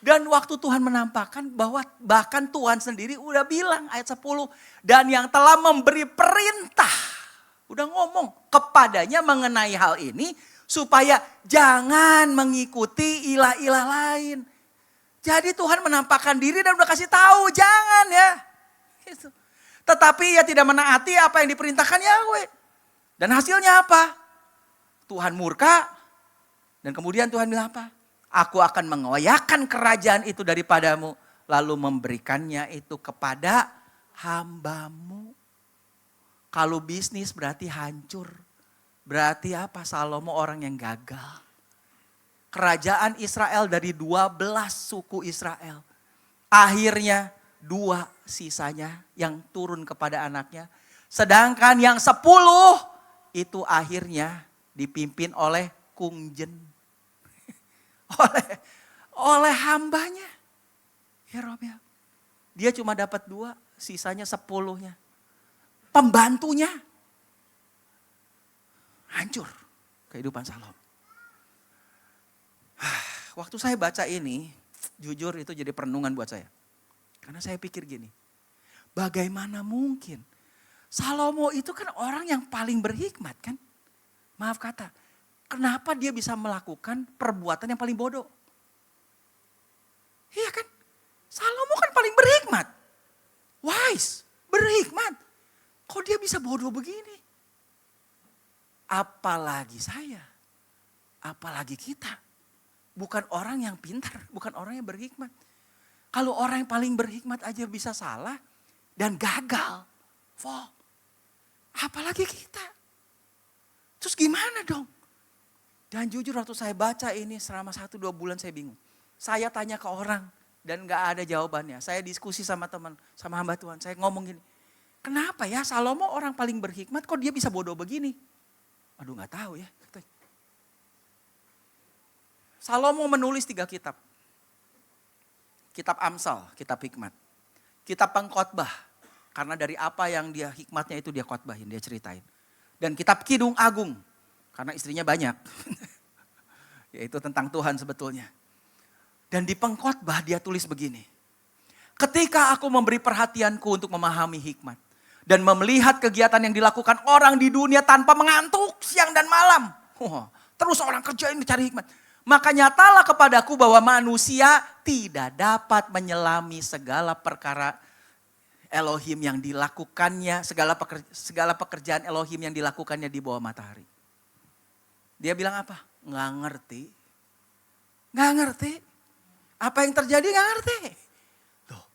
S8: Dan waktu Tuhan menampakkan bahwa bahkan Tuhan sendiri udah bilang ayat 10. Dan yang telah memberi perintah. Udah ngomong kepadanya mengenai hal ini. Supaya jangan mengikuti ilah-ilah lain. Jadi Tuhan menampakkan diri dan udah kasih tahu jangan ya. Gitu. Tetapi ia tidak menaati apa yang diperintahkan Yahweh. Dan hasilnya apa? Tuhan murka. Dan kemudian Tuhan bilang apa? Aku akan mengoyakkan kerajaan itu daripadamu. Lalu memberikannya itu kepada hambamu. Kalau bisnis berarti hancur. Berarti apa? Salomo orang yang gagal. Kerajaan Israel dari 12 suku Israel. Akhirnya 2 sisanya yang turun kepada anaknya. Sedangkan yang 10 itu akhirnya dipimpin oleh Kungjen. oleh hambanya. Yerobea. Dia cuma dapat 2, sisanya 10-nya. Pembantunya hancur kehidupan Salomo. Waktu saya baca ini, jujur itu jadi perenungan buat saya. Karena saya pikir gini, bagaimana mungkin Salomo itu kan orang yang paling berhikmat kan? Maaf kata, kenapa dia bisa melakukan perbuatan yang paling bodoh? Iya kan? Salomo kan paling berhikmat. Wise, berhikmat. Kok dia bisa bodoh begini? Apalagi saya, apalagi kita. Bukan orang yang pintar, bukan orang yang berhikmat. Kalau orang yang paling berhikmat aja bisa salah dan gagal. Wow. Apalagi kita. Terus gimana dong? Dan jujur waktu saya baca ini selama 1-2 bulan saya bingung. Saya tanya ke orang dan gak ada jawabannya. Saya diskusi sama teman, sama hamba Tuhan. Saya ngomong gini, kenapa ya Salomo orang paling berhikmat kok dia bisa bodoh begini? Aduh gak tahu ya. Salomo menulis 3 kitab. Kitab Amsal, kitab hikmat. Kitab pengkhotbah, karena dari apa yang dia hikmatnya itu dia khotbahin, dia ceritain. Dan kitab Kidung Agung, karena istrinya banyak. Yaitu tentang Tuhan sebetulnya. Dan di pengkhotbah dia tulis begini. Ketika aku memberi perhatianku untuk memahami hikmat. Dan melihat kegiatan yang dilakukan orang di dunia tanpa mengantuk siang dan malam. Terus orang kerjain mencari hikmat. Maka nyatalah kepadaku bahwa manusia tidak dapat menyelami segala perkara Elohim yang dilakukannya. Segala pekerjaan Elohim yang dilakukannya di bawah matahari. Dia bilang apa? Nggak ngerti. Nggak ngerti. Apa yang terjadi nggak ngerti. Loh,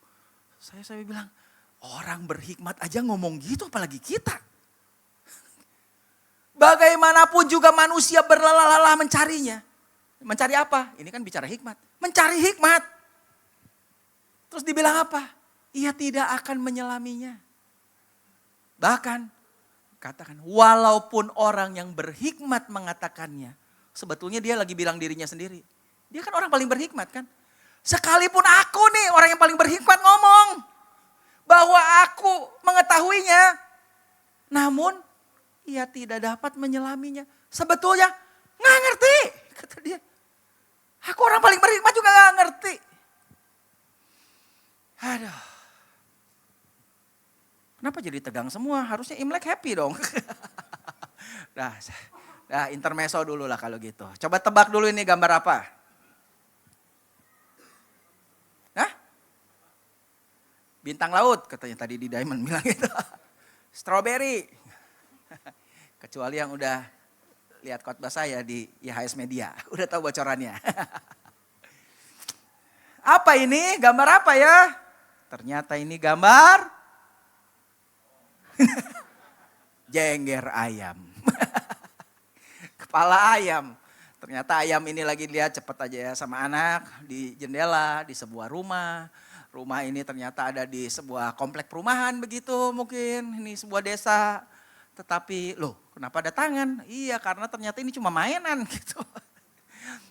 S8: saya bilang, orang berhikmat aja ngomong gitu apalagi kita. Bagaimanapun juga manusia berlelah-lelah mencarinya. Mencari apa? Ini kan bicara hikmat. Mencari hikmat. Terus dibilang apa? Ia tidak akan menyelaminya. Bahkan katakan walaupun orang yang berhikmat mengatakannya. Sebetulnya dia lagi bilang dirinya sendiri. Dia kan orang paling berhikmat kan. Sekalipun aku nih orang yang paling berhikmat ngomong. Bahwa aku mengetahuinya. Namun ia tidak dapat menyelaminya. Sebetulnya nggak ngerti. Kata dia. Aku orang paling berhikmat juga nggak ngerti. Aduh. Kenapa jadi tegang semua? Harusnya Imlek happy dong. Nah, intermezzo dulu lah kalau gitu. Coba tebak dulu ini gambar apa? Hah? Bintang laut katanya tadi di Diamond bilang gitu. Strawberry. Kecuali yang udah lihat khotbah saya di IHS Media. Udah tahu bocorannya. Apa ini? Gambar apa ya? Ternyata ini gambar jengger ayam. Kepala ayam. Ternyata ayam ini lagi lihat cepet aja ya sama anak di jendela di sebuah rumah. Rumah ini ternyata ada di sebuah komplek perumahan begitu mungkin. Ini sebuah desa. Tetapi loh kenapa ada tangan? Iya karena ternyata ini cuma mainan gitu.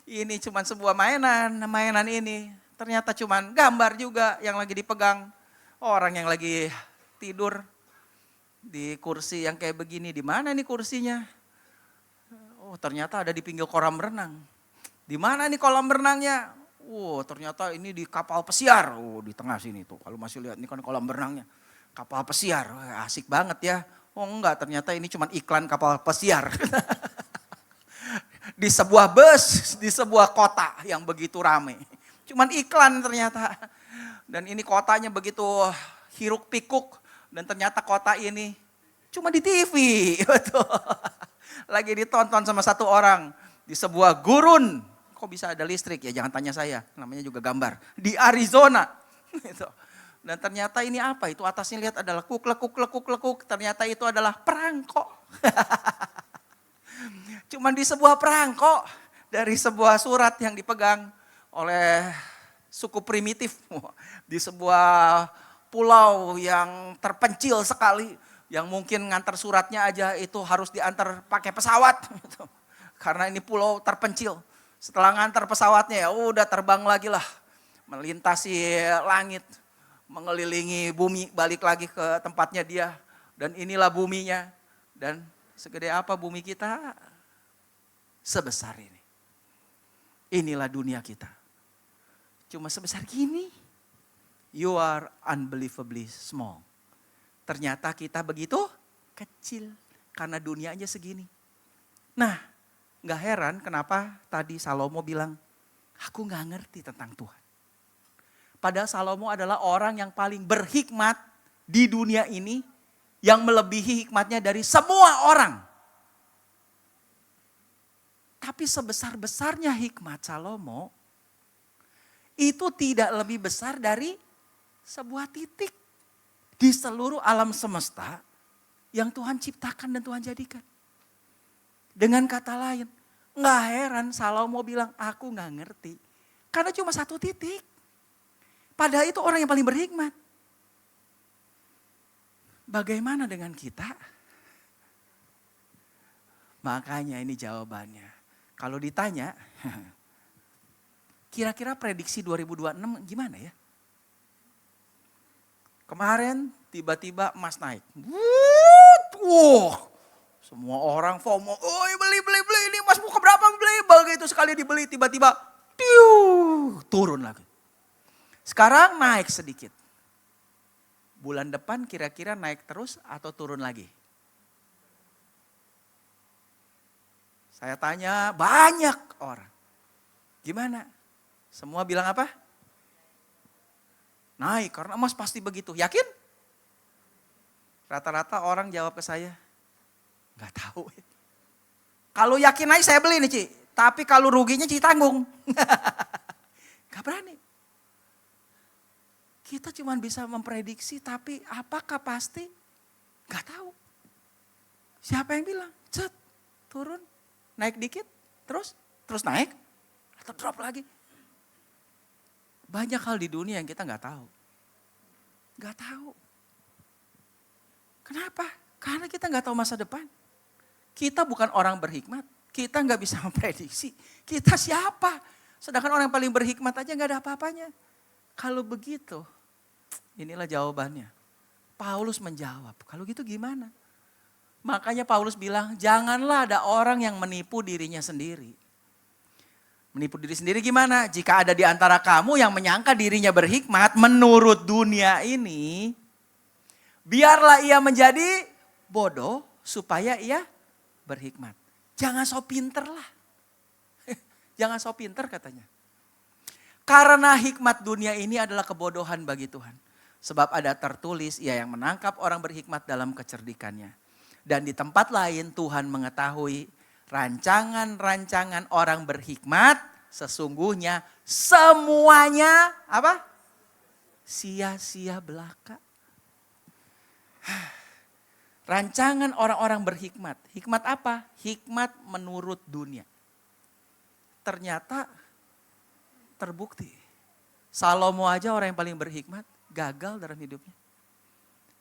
S8: Ini cuma sebuah mainan. Mainan ini ternyata cuma gambar juga yang lagi dipegang. Orang yang lagi tidur di kursi yang kayak begini. Di mana nih kursinya? Oh ternyata ada di pinggir kolam renang. Di mana nih kolam renangnya? Oh ternyata ini di kapal pesiar. Oh di tengah sini tuh. Kalau masih lihat ini kan kolam renangnya. Kapal pesiar. Wah, asik banget ya. Oh enggak ternyata ini cuma iklan kapal pesiar. Di sebuah bus, di sebuah kota yang begitu rame. Cuman iklan ternyata. Dan ini kotanya begitu hiruk pikuk. Dan ternyata kota ini cuma di TV. Lagi ditonton sama satu orang. Di sebuah gurun. Kok bisa ada listrik ya jangan tanya saya. Namanya juga gambar. Di Arizona. Dan ternyata ini apa? Itu atasnya lihat adalah lekuk. Ternyata itu adalah perangkok. Cuman di sebuah perangkok. Dari sebuah surat yang dipegang oleh suku primitif. Di sebuah pulau yang terpencil sekali, yang mungkin ngantar suratnya aja itu harus diantar pakai pesawat. Karena ini pulau terpencil. Setelah ngantar pesawatnya ya udah terbang lagi lah. Melintasi langit, mengelilingi bumi, balik lagi ke tempatnya dia. Dan inilah buminya. Dan segede apa bumi kita? Sebesar ini. Inilah dunia kita. Cuma sebesar gini. You are unbelievably small. Ternyata kita begitu kecil. Karena dunia aja segini. Nah, gak heran kenapa tadi Salomo bilang, aku gak ngerti tentang Tuhan. Padahal Salomo adalah orang yang paling berhikmat di dunia ini. Yang melebihi hikmatnya dari semua orang. Tapi sebesar-besarnya hikmat Salomo, itu tidak lebih besar dari sebuah titik di seluruh alam semesta yang Tuhan ciptakan dan Tuhan jadikan. Dengan kata lain, nggak heran Salomo bilang aku nggak ngerti. Karena cuma satu titik. Padahal itu orang yang paling berhikmat. Bagaimana dengan kita? Makanya ini jawabannya. Kalau ditanya, kira-kira prediksi 2026 gimana ya? Kemarin tiba-tiba emas naik. Semua orang FOMO. Beli ini emas muka berapa beli. Begitu sekali dibeli tiba-tiba turun lagi. Sekarang naik sedikit. Bulan depan kira-kira naik terus atau turun lagi? Saya tanya banyak orang. Gimana? Semua bilang apa? Naik karena emas pasti begitu. Yakin? Rata-rata orang jawab ke saya, nggak tahu. Kalau yakin naik saya beli nih Ci. Tapi kalau ruginya Ci tanggung. Gak berani. Kita cuma bisa memprediksi tapi apakah pasti? Gak tahu. Siapa yang bilang? Cet, turun, naik dikit, terus naik atau drop lagi. Banyak hal di dunia yang kita gak tahu. Gak tahu. Kenapa? Karena kita gak tahu masa depan. Kita bukan orang berhikmat. Kita gak bisa memprediksi. Kita siapa? Sedangkan orang yang paling berhikmat aja gak ada apa-apanya. Kalau begitu, inilah jawabannya. Paulus menjawab, kalau gitu gimana? Makanya Paulus bilang, janganlah ada orang yang menipu dirinya sendiri. Menipu diri sendiri gimana? Jika ada di antara kamu yang menyangka dirinya berhikmat menurut dunia ini, biarlah ia menjadi bodoh supaya ia berhikmat. Jangan so pinter lah. Jangan so pinter katanya. Karena hikmat dunia ini adalah kebodohan bagi Tuhan. Sebab ada tertulis, ia yang menangkap orang berhikmat dalam kecerdikannya. Dan di tempat lain Tuhan mengetahui rancangan-rancangan orang berhikmat sesungguhnya semuanya apa? Sia-sia belaka. Rancangan orang-orang berhikmat. Hikmat apa? Hikmat menurut dunia. Ternyata terbukti. Salomo aja orang yang paling berhikmat gagal dalam hidupnya.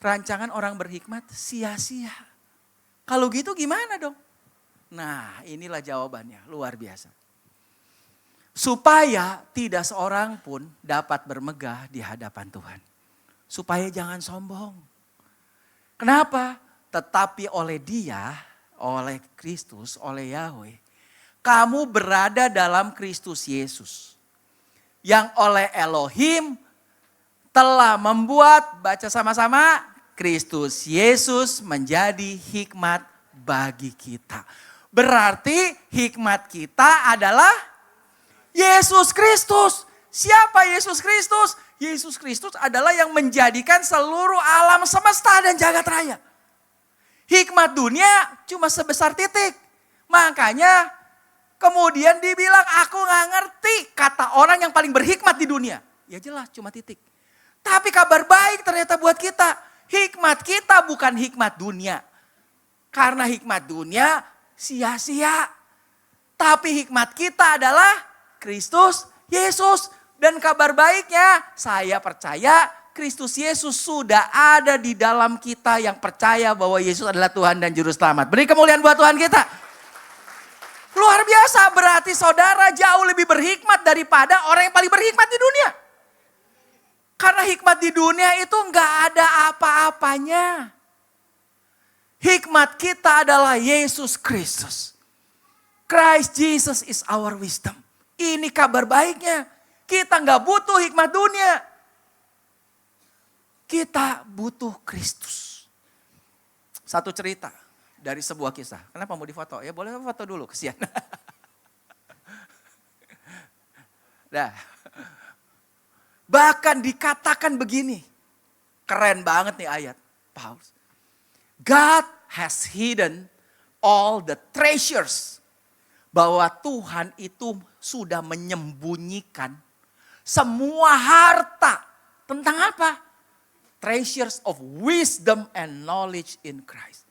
S8: Rancangan orang berhikmat sia-sia. Kalau gitu gimana dong? Nah, inilah jawabannya, luar biasa. Supaya tidak seorang pun dapat bermegah di hadapan Tuhan. Supaya jangan sombong. Kenapa? Tetapi oleh Dia, oleh Kristus, oleh Yahweh, kamu berada dalam Kristus Yesus. Yang oleh Elohim telah membuat, baca sama-sama, Kristus Yesus menjadi hikmat bagi kita. Berarti hikmat kita adalah Yesus Kristus. Siapa Yesus Kristus? Yesus Kristus adalah yang menjadikan seluruh alam semesta dan jagat raya. Hikmat dunia cuma sebesar titik. Makanya kemudian dibilang aku gak ngerti kata orang yang paling berhikmat di dunia. Ya jelas cuma titik. Tapi kabar baik ternyata buat kita. Hikmat kita bukan hikmat dunia. Karena hikmat dunia sia-sia. Tapi hikmat kita adalah Kristus Yesus. Dan kabar baiknya saya percaya Kristus Yesus sudah ada di dalam kita yang percaya bahwa Yesus adalah Tuhan dan Juru Selamat. Beri kemuliaan buat Tuhan kita. Luar biasa, berarti saudara jauh lebih berhikmat daripada orang yang paling berhikmat di dunia. Karena hikmat di dunia itu nggak ada apa-apanya. Hikmat kita adalah Yesus Kristus. Christ Jesus is our wisdom. Ini kabar baiknya. Kita nggak butuh hikmat dunia. Kita butuh Kristus. Satu cerita dari sebuah kisah. Kenapa mau difoto? Ya boleh foto dulu, kesian. Nah, bahkan dikatakan begini. Keren banget nih ayat Paulus. God has hidden all the treasures. Bahwa Tuhan itu sudah menyembunyikan semua harta. Tentang apa? Treasures of wisdom and knowledge in Christ.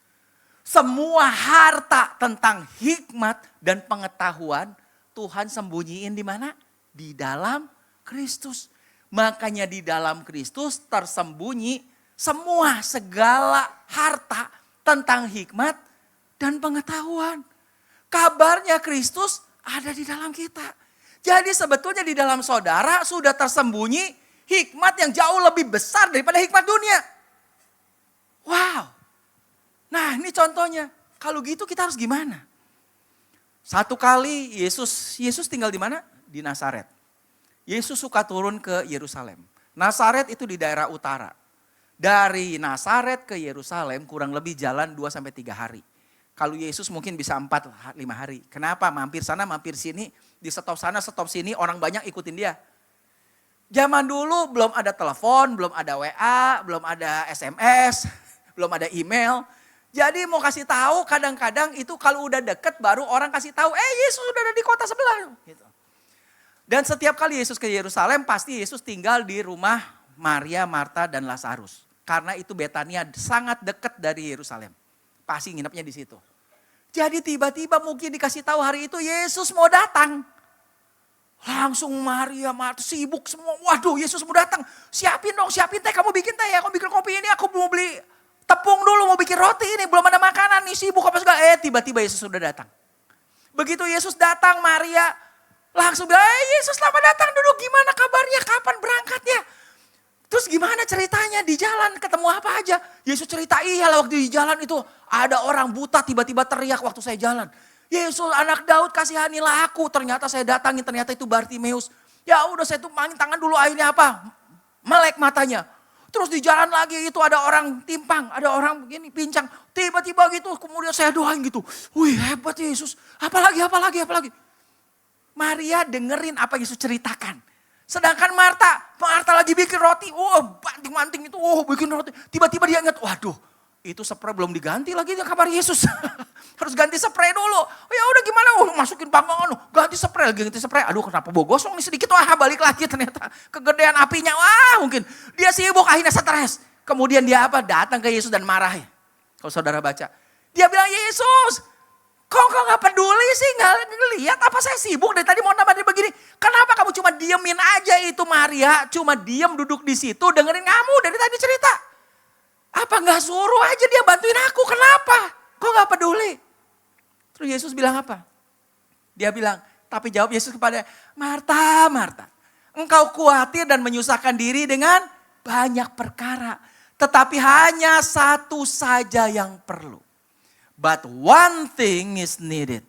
S8: Semua harta tentang hikmat dan pengetahuan Tuhan sembunyiin di mana? Di dalam Kristus. Makanya di dalam Kristus tersembunyi semua segala harta tentang hikmat dan pengetahuan. Kabarnya Kristus ada di dalam kita. Jadi sebetulnya di dalam saudara sudah tersembunyi hikmat yang jauh lebih besar daripada hikmat dunia. Wow. Nah ini contohnya. Kalau gitu kita harus gimana? Satu kali Yesus tinggal di mana? Di Nazaret. Yesus suka turun ke Yerusalem. Nazaret itu di daerah utara. Dari Nazaret ke Yerusalem kurang lebih jalan 2-3 hari. Kalau Yesus mungkin bisa 4-5 hari. Kenapa? Mampir sana, mampir sini. Di stop sana, stop sini. Orang banyak ikutin dia. Zaman dulu belum ada telepon, belum ada WA, belum ada SMS, belum ada email. Jadi mau kasih tahu kadang-kadang itu kalau udah deket baru orang kasih tahu. Yesus udah ada di kota sebelah. Gitu. Dan setiap kali Yesus ke Yerusalem pasti Yesus tinggal di rumah Maria, Marta, dan Lazarus. Karena itu Betania sangat dekat dari Yerusalem. Pasti nginepnya di situ. Jadi tiba-tiba mungkin dikasih tahu hari itu Yesus mau datang. Langsung Maria, Marta sibuk semua. Waduh Yesus mau datang. Siapin dong, siapin teh. Kamu bikin teh ya, kamu bikin kopi ini. Aku mau beli tepung dulu, mau bikin roti ini. Belum ada makanan nih, sibuk apa segala. Tiba-tiba Yesus sudah datang. Begitu Yesus datang, Maria langsung bilang, Yesus selamat datang dulu. Gimana kabarnya, kapan berangkatnya? Terus gimana ceritanya di jalan ketemu apa aja? Yesus cerita iyalah waktu di jalan itu ada orang buta tiba-tiba teriak waktu saya jalan. Yesus anak Daud kasihanilah aku. Ternyata saya datangin ternyata itu Bartimeus. Ya udah saya tumpangin tangan dulu akhirnya apa? Melek matanya. Terus di jalan lagi itu ada orang timpang, ada orang begini pincang. Tiba-tiba gitu kemudian saya doain gitu. Wih hebat Yesus. Apalagi. Maria dengerin apa Yesus ceritakan. Sedangkan Marta lagi bikin roti. Banting-banting itu, bikin roti. Tiba-tiba dia ingat, waduh itu spray belum diganti lagi kabar Yesus. Harus ganti spray dulu. Ya udah gimana, masukin panggangan, ganti spray. Aduh kenapa bawa gosong nih sedikit, balik lagi ternyata. Kegedean apinya, mungkin. Dia sibuk akhirnya stres. Kemudian dia datang ke Yesus dan marah. Kalau saudara baca. Dia bilang, Yesus kok gak peduli sih, gak lihat apa saya sibuk dari tadi mau nambah begini. Kenapa kamu cuma diemin aja itu Maria, cuma diem duduk di situ dengerin kamu dari tadi cerita. Apa gak suruh aja dia bantuin aku, kenapa? Kok gak peduli? Terus Yesus bilang apa? Dia bilang, tapi jawab Yesus kepada Marta, engkau khawatir dan menyusahkan diri dengan banyak perkara. Tetapi hanya satu saja yang perlu. But one thing is needed.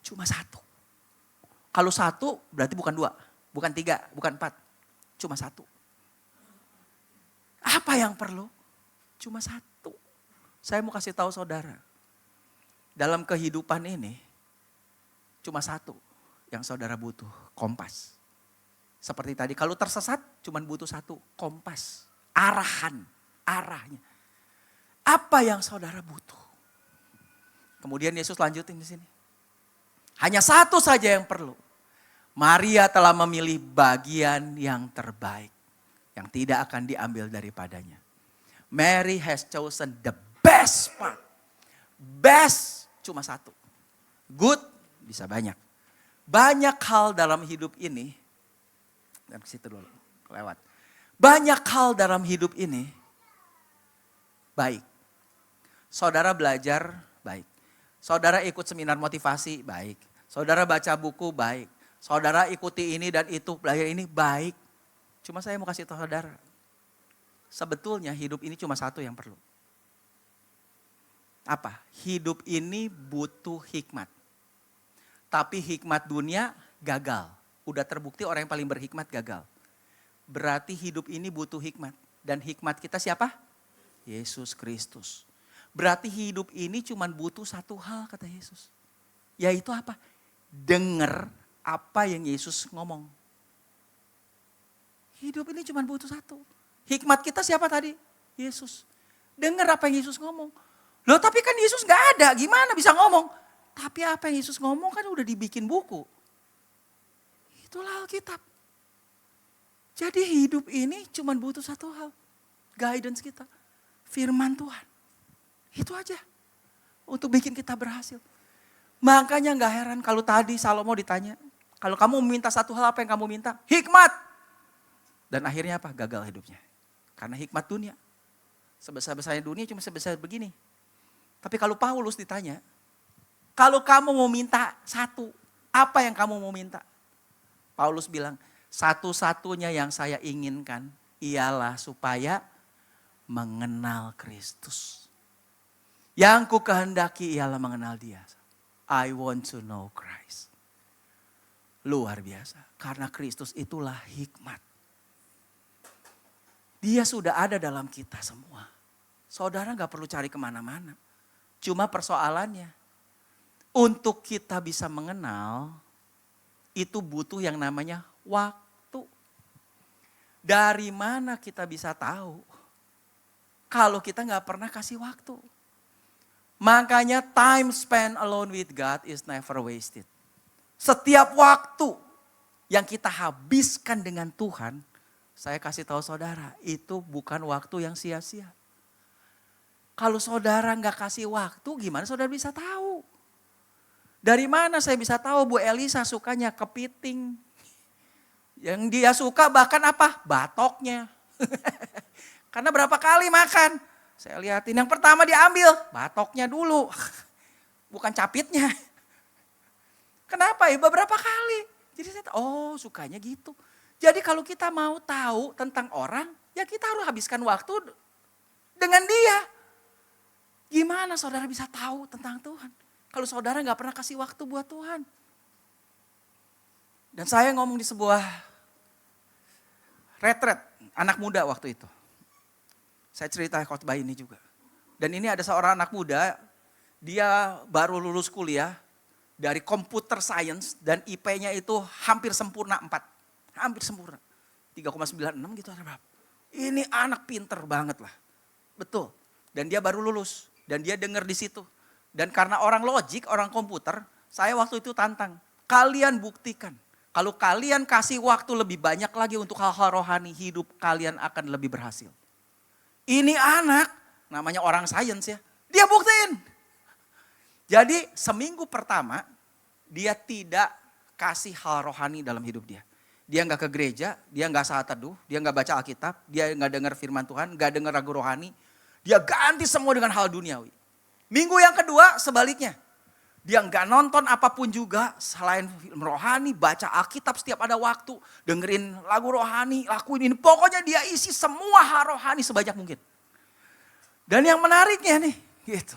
S8: Cuma satu. Kalau satu berarti bukan 2, bukan 3, bukan 4. Cuma satu. Apa yang perlu? Cuma satu. Saya mau kasih tahu saudara. Dalam kehidupan ini cuma satu yang saudara butuh. Kompas. Seperti tadi kalau tersesat cuma butuh satu. Kompas. Arahnya. Apa yang saudara butuh? Kemudian Yesus lanjutin di sini. Hanya satu saja yang perlu. Maria telah memilih bagian yang terbaik. Yang tidak akan diambil daripadanya. Mary has chosen the best part. Best cuma satu. Good bisa banyak. Banyak hal dalam hidup ini. Dan ke situ dulu, lewat. Banyak hal dalam hidup ini baik. Saudara belajar baik. Saudara ikut seminar motivasi baik. Saudara baca buku baik. Saudara ikuti ini dan itu, belajar ini baik. Cuma saya mau kasih tahu saudara. Sebetulnya hidup ini cuma satu yang perlu. Apa? Hidup ini butuh hikmat. Tapi hikmat dunia gagal. Udah terbukti orang yang paling berhikmat gagal. Berarti hidup ini butuh hikmat. Dan hikmat kita siapa? Yesus Kristus. Berarti hidup ini cuma butuh satu hal kata Yesus. Yaitu apa? Dengar apa yang Yesus ngomong. Hidup ini cuma butuh satu. Hikmat kita siapa tadi? Yesus. Dengar apa yang Yesus ngomong. Loh tapi kan Yesus gak ada, gimana bisa ngomong? Tapi apa yang Yesus ngomong kan udah dibikin buku. Itulah Alkitab. Jadi hidup ini cuma butuh satu hal. Guidance kita. Firman Tuhan. Itu aja. Untuk bikin kita berhasil. Makanya gak heran kalau tadi Salomo ditanya. Kalau kamu meminta satu hal apa yang kamu minta? Hikmat. Dan akhirnya apa? Gagal hidupnya. Karena hikmat dunia. Sebesar-besarnya dunia cuma sebesar begini. Tapi kalau Paulus ditanya, kalau kamu mau minta satu, apa yang kamu mau minta? Paulus bilang, satu-satunya yang saya inginkan ialah supaya mengenal Kristus. Yang ku kehendaki ialah mengenal Dia. I want to know Christ. Luar biasa, karena Kristus itulah hikmat. Dia sudah ada dalam kita semua. Saudara gak perlu cari kemana-mana. Cuma persoalannya, untuk kita bisa mengenal, itu butuh yang namanya waktu. Dari mana kita bisa tahu? Kalau kita gak pernah kasih waktu. Makanya time spent alone with God is never wasted. Setiap waktu yang kita habiskan dengan Tuhan, saya kasih tahu saudara, itu bukan waktu yang sia-sia. Kalau saudara nggak kasih waktu, gimana saudara bisa tahu? Dari mana saya bisa tahu Bu Elisa sukanya kepiting? Yang dia suka bahkan apa? Batoknya. Karena berapa kali makan? Saya lihatin yang pertama diambil, batoknya dulu. Bukan capitnya. Kenapa ya? Beberapa kali. Jadi saya tahu, oh sukanya gitu. Jadi kalau kita mau tahu tentang orang, ya kita harus habiskan waktu dengan dia. Gimana saudara bisa tahu tentang Tuhan? Kalau saudara gak pernah kasih waktu buat Tuhan. Dan saya ngomong di sebuah retret anak muda waktu itu. Saya cerita khotbah ini juga. Dan ini ada seorang anak muda, dia baru lulus kuliah dari computer science dan IP-nya itu hampir sempurna 4. Hampir sempurna. 3,96 gitu ada berapa. Ini anak pinter banget lah. Betul. Dan dia baru lulus. Dan dia dengar di situ. Dan karena orang logik, orang komputer, saya waktu itu tantang. Kalian buktikan. Kalau kalian kasih waktu lebih banyak lagi untuk hal-hal rohani, hidup kalian akan lebih berhasil. Ini anak, namanya orang sains ya. Dia buktiin. Jadi seminggu pertama, dia tidak kasih hal rohani dalam hidup dia. Dia nggak ke gereja, dia nggak saat teduh, dia nggak baca Alkitab, dia nggak dengar firman Tuhan, nggak dengar lagu rohani. Dia ganti semua dengan hal duniawi. Minggu yang kedua sebaliknya. Dia nggak nonton apapun juga selain film rohani, baca Alkitab setiap ada waktu, dengerin lagu rohani, lakuin ini. Pokoknya dia isi semua hal rohani sebanyak mungkin. Dan yang menariknya nih, gitu.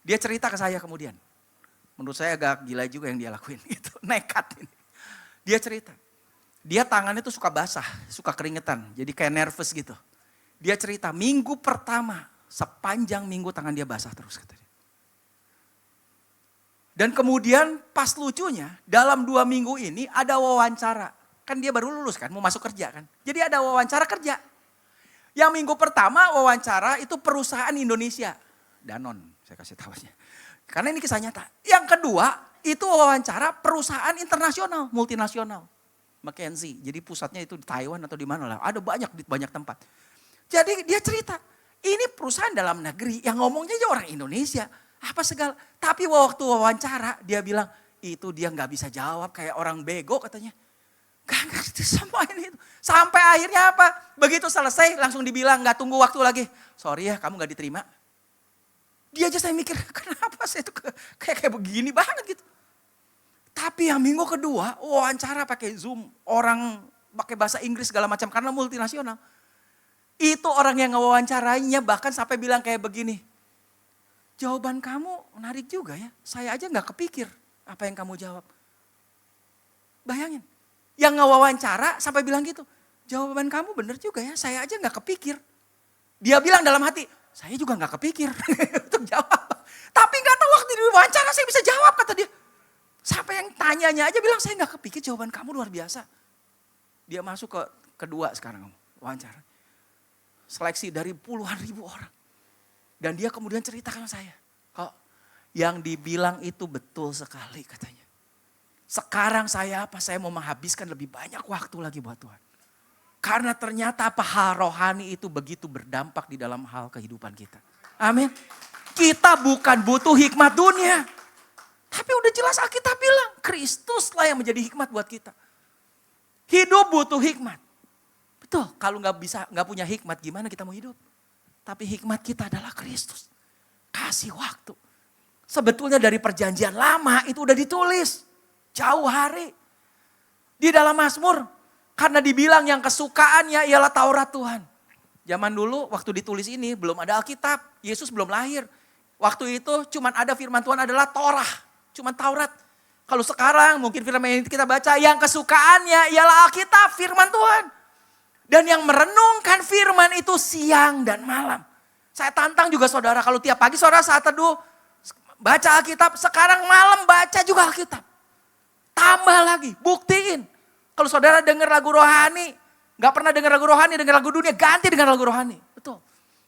S8: Dia cerita ke saya kemudian. Menurut saya agak gila juga yang dia lakuin gitu, nekat ini. Dia cerita, dia tangannya tuh suka basah, suka keringetan, jadi kayak nervous gitu. Dia cerita minggu pertama, sepanjang minggu tangan dia basah terus katanya. Dan kemudian pas lucunya dalam 2 minggu ini ada wawancara. Kan dia baru lulus kan, mau masuk kerja kan. Jadi ada wawancara kerja. Yang minggu pertama wawancara itu perusahaan Indonesia. Danone, saya kasih tahunya. Karena ini kisah nyata. Yang kedua itu wawancara perusahaan internasional, multinasional. McKinsey, jadi pusatnya itu di Taiwan atau di mana lah. Ada banyak di banyak tempat. Jadi dia cerita, ini perusahaan dalam negeri yang ngomongnya aja orang Indonesia. Apa segala, tapi waktu wawancara dia bilang itu dia nggak bisa jawab kayak orang bego katanya. Gak ngerti semua ini. Sampai akhirnya apa? Begitu selesai langsung dibilang, gak tunggu waktu lagi. Sorry ya, kamu gak diterima. Dia aja saya mikir, kenapa saya tuh kayak begini banget gitu. Tapi yang minggu kedua, wawancara pakai Zoom. Orang pakai bahasa Inggris segala macam karena multinasional. Itu orang yang ngewawancarainya bahkan sampai bilang kayak begini. Jawaban kamu menarik juga ya. Saya aja gak kepikir apa yang kamu jawab. Bayangin. Yang ngewawancara sampai bilang gitu. Jawaban kamu bener juga ya, saya aja gak kepikir. Dia bilang dalam hati, saya juga gak kepikir untuk jawab. Tapi gak tahu waktu di wawancara saya bisa jawab kata dia. Sampai yang tanyanya aja bilang, saya gak kepikir jawaban kamu luar biasa. Dia masuk ke kedua sekarang wawancara. Seleksi dari puluhan ribu orang. Dan dia kemudian ceritakan saya. Kok yang dibilang itu betul sekali katanya. Sekarang saya mau menghabiskan lebih banyak waktu lagi buat Tuhan. Karena ternyata hal rohani itu begitu berdampak di dalam hal kehidupan kita. Amin. Kita bukan butuh hikmat dunia. Tapi udah jelas Alkitab bilang, Kristuslah yang menjadi hikmat buat kita. Hidup butuh hikmat. Betul, kalau nggak punya hikmat gimana kita mau hidup? Tapi hikmat kita adalah Kristus. Kasih waktu. Sebetulnya dari perjanjian lama itu udah ditulis. Jauh hari. Di dalam Mazmur. Karena dibilang yang kesukaannya ialah Taurat Tuhan. Zaman dulu waktu ditulis ini belum ada Alkitab. Yesus belum lahir. Waktu itu cuman ada firman Tuhan adalah Torah. Cuman Taurat. Kalau sekarang mungkin firman yang kita baca. Yang kesukaannya ialah Alkitab, firman Tuhan. Dan yang merenungkan firman itu siang dan malam. Saya tantang juga saudara. Kalau tiap pagi saudara saat teduh. Baca Alkitab. Sekarang malam baca juga Alkitab. Tambah lagi, buktiin. Kalau saudara dengar lagu rohani, gak pernah dengar lagu rohani, dengar lagu dunia, ganti dengan lagu rohani. Betul.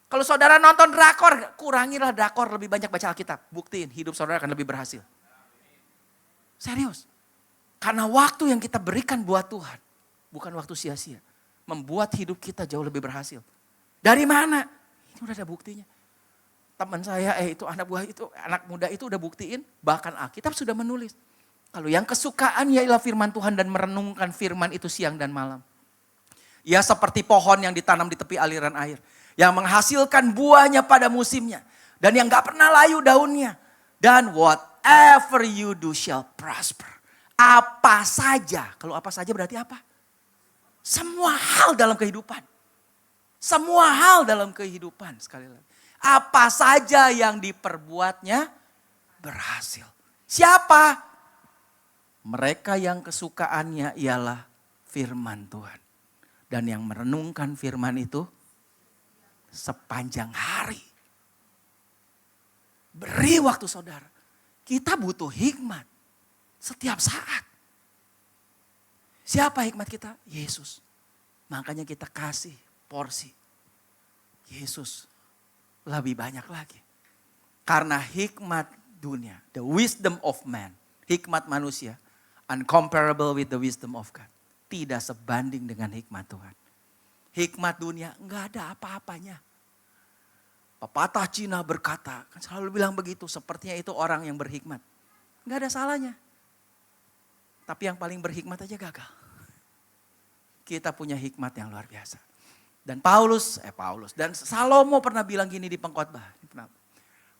S8: Kalau saudara nonton drakor, kurangilah drakor, lebih banyak baca Alkitab. Buktiin, hidup saudara akan lebih berhasil. Serius. Karena waktu yang kita berikan buat Tuhan, bukan waktu sia-sia. Membuat hidup kita jauh lebih berhasil. Dari mana? Ini udah ada buktinya. Teman saya, itu anak muda itu udah buktiin, bahkan Alkitab sudah menulis. Kalau yang kesukaan ialah firman Tuhan dan merenungkan firman itu siang dan malam. Ya seperti pohon yang ditanam di tepi aliran air. Yang menghasilkan buahnya pada musimnya. Dan yang gak pernah layu daunnya. Dan whatever you do shall prosper. Apa saja. Kalau apa saja berarti apa? Semua hal dalam kehidupan. Semua hal dalam kehidupan sekali lagi. Apa saja yang diperbuatnya berhasil. Siapa? Mereka yang kesukaannya ialah firman Tuhan. Dan yang merenungkan firman itu sepanjang hari. Beri waktu saudara. Kita butuh hikmat setiap saat. Siapa hikmat kita? Yesus. Makanya kita kasih porsi. Yesus lebih banyak lagi. Karena hikmat dunia, the wisdom of man, hikmat manusia, uncomparable with the wisdom of God. Tidak sebanding dengan hikmat Tuhan. Hikmat dunia enggak ada apa-apanya. Pepatah Cina berkata, kan selalu bilang begitu, sepertinya itu orang yang berhikmat. Enggak ada salahnya. Tapi yang paling berhikmat aja gagal. Kita punya hikmat yang luar biasa. Dan Paulus dan Salomo pernah bilang gini di pengkhotbah.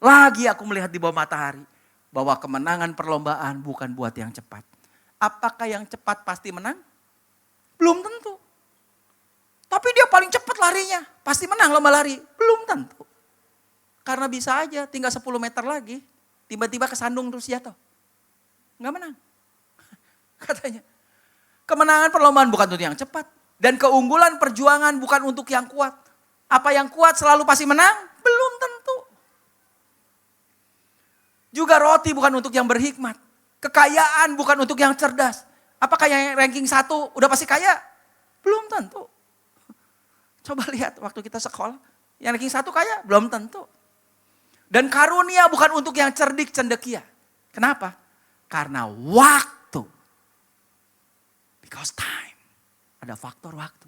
S8: Lagi aku melihat di bawah matahari bahwa kemenangan perlombaan bukan buat yang cepat. Apakah yang cepat pasti menang? Belum tentu. Tapi dia paling cepat larinya. Pasti menang lomba lari? Belum tentu. Karena bisa aja tinggal 10 meter lagi. Tiba-tiba kesandung terus jatuh. Enggak menang. Katanya. Kemenangan perlombaan bukan untuk yang cepat. Dan keunggulan perjuangan bukan untuk yang kuat. Apa yang kuat selalu pasti menang? Belum tentu. Juga roti bukan untuk yang berhikmat. Kekayaan bukan untuk yang cerdas. Apakah yang ranking 1 udah pasti kaya? Belum tentu. Coba lihat waktu kita sekolah. Yang ranking 1 kaya? Belum tentu. Dan karunia bukan untuk yang cerdik cendekia. Kenapa? Karena waktu. Because time. Ada faktor waktu.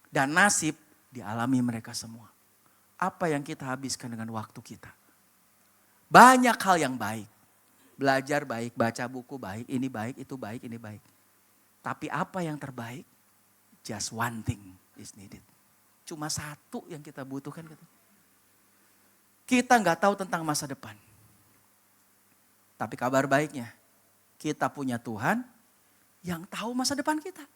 S8: Dan nasib dialami mereka semua. Apa yang kita habiskan dengan waktu kita? Banyak hal yang baik. Belajar baik, baca buku baik, ini baik, itu baik, ini baik. Tapi apa yang terbaik? Just one thing is needed. Cuma satu yang kita butuhkan. Kita nggak tahu tentang masa depan. Tapi kabar baiknya, kita punya Tuhan yang tahu masa depan kita.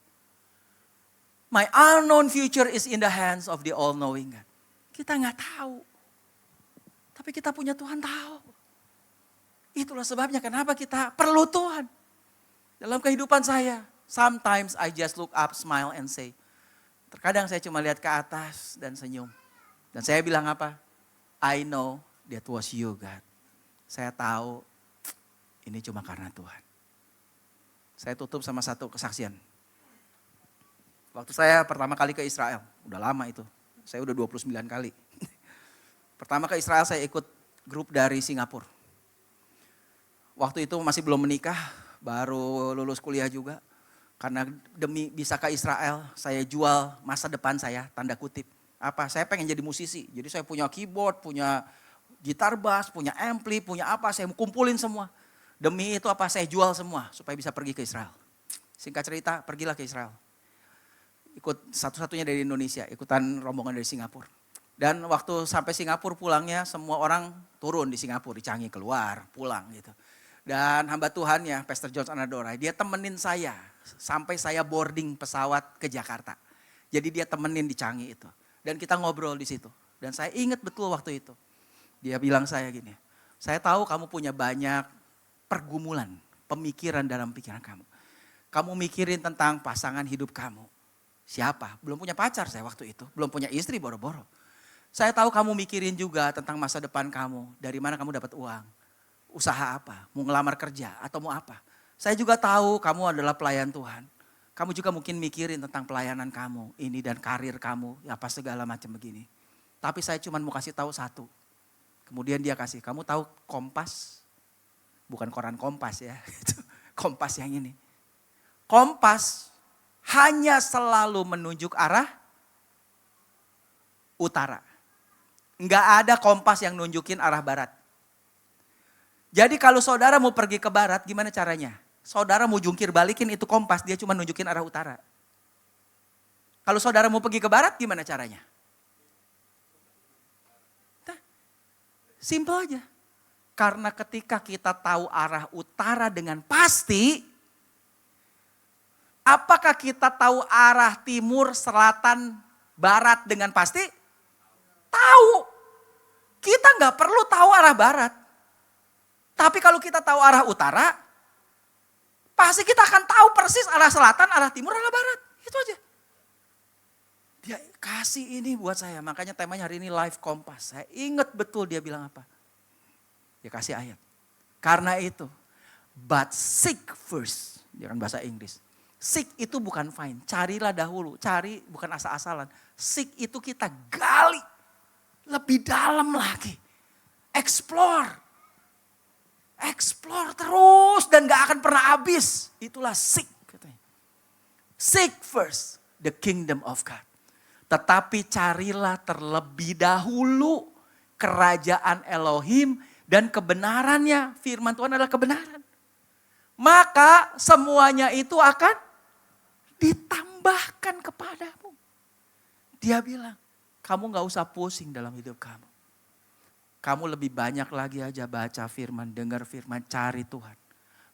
S8: My unknown future is in the hands of the all-knowing God. Kita nggak tahu. Tapi kita punya Tuhan tahu. Itulah sebabnya kenapa kita perlu Tuhan. Dalam kehidupan saya, sometimes I just look up, smile and say. Terkadang saya cuma lihat ke atas dan senyum. Dan saya bilang apa? I know that was you God. Saya tahu ini cuma karena Tuhan. Saya tutup sama satu kesaksian. Waktu saya pertama kali ke Israel, udah lama itu. Saya udah 29 kali. Pertama ke Israel saya ikut grup dari Singapura. Waktu itu masih belum menikah, baru lulus kuliah juga. Karena demi bisa ke Israel, saya jual masa depan saya, tanda kutip. Apa? Saya pengen jadi musisi. Jadi saya punya keyboard, punya gitar bass, punya ampli, punya apa, saya kumpulin semua. Demi itu apa? Saya jual semua supaya bisa pergi ke Israel. Singkat cerita, pergilah ke Israel. Ikut satu-satunya dari Indonesia, ikutan rombongan dari Singapura. Dan waktu sampai Singapura pulangnya semua orang turun di Singapura, di Changi keluar, pulang gitu. Dan hamba Tuhan ya, Pastor John Anadorai, dia temenin saya sampai saya boarding pesawat ke Jakarta. Jadi dia temenin di Changi itu. Dan kita ngobrol di situ. Dan saya ingat betul waktu itu. Dia bilang saya gini, saya tahu kamu punya banyak pergumulan, pemikiran dalam pikiran kamu. Kamu mikirin tentang pasangan hidup kamu. Siapa? Belum punya pacar saya waktu itu. Belum punya istri boro-boro. Saya tahu kamu mikirin juga tentang masa depan kamu. Dari mana kamu dapat uang. Usaha apa? Mau ngelamar kerja atau mau apa? Saya juga tahu kamu adalah pelayan Tuhan. Kamu juga mungkin mikirin tentang pelayanan kamu. Ini dan karir kamu. Apa segala macam begini. Tapi saya cuma mau kasih tahu satu. Kemudian dia kasih, kamu tahu Kompas? Bukan koran Kompas ya. Kompas yang ini. Kompas hanya selalu menunjuk arah utara. Enggak ada kompas yang nunjukin arah barat. Jadi kalau saudara mau pergi ke barat, gimana caranya? Saudara mau jungkir balikin itu kompas, dia cuma nunjukin arah utara. Kalau saudara mau pergi ke barat, gimana caranya? Nah, simple aja. Karena ketika kita tahu arah utara dengan pasti, apakah kita tahu arah timur, selatan, barat dengan pasti? Tahu. Kita nggak perlu tahu arah barat. Tapi kalau kita tahu arah utara, pasti kita akan tahu persis arah selatan, arah timur, arah barat. Itu aja. Dia kasih ini buat saya. Makanya temanya hari ini Life Kompas. Saya ingat betul dia bilang apa. Dia kasih ayat. Karena itu, but seek first. Dia kan bahasa Inggris. Seek itu bukan find, carilah dahulu. Cari bukan asal-asalan. Seek itu kita gali. Lebih dalam lagi. Explore. Explore terus dan gak akan pernah habis. Itulah seek katanya. Seek first the kingdom of God. Tetapi carilah terlebih dahulu kerajaan Elohim dan kebenarannya. Firman Tuhan adalah kebenaran. Maka semuanya itu akan ditambahkan kepadamu. Dia bilang, kamu gak usah pusing dalam hidup kamu. Kamu lebih banyak lagi aja baca firman, dengar firman, cari Tuhan.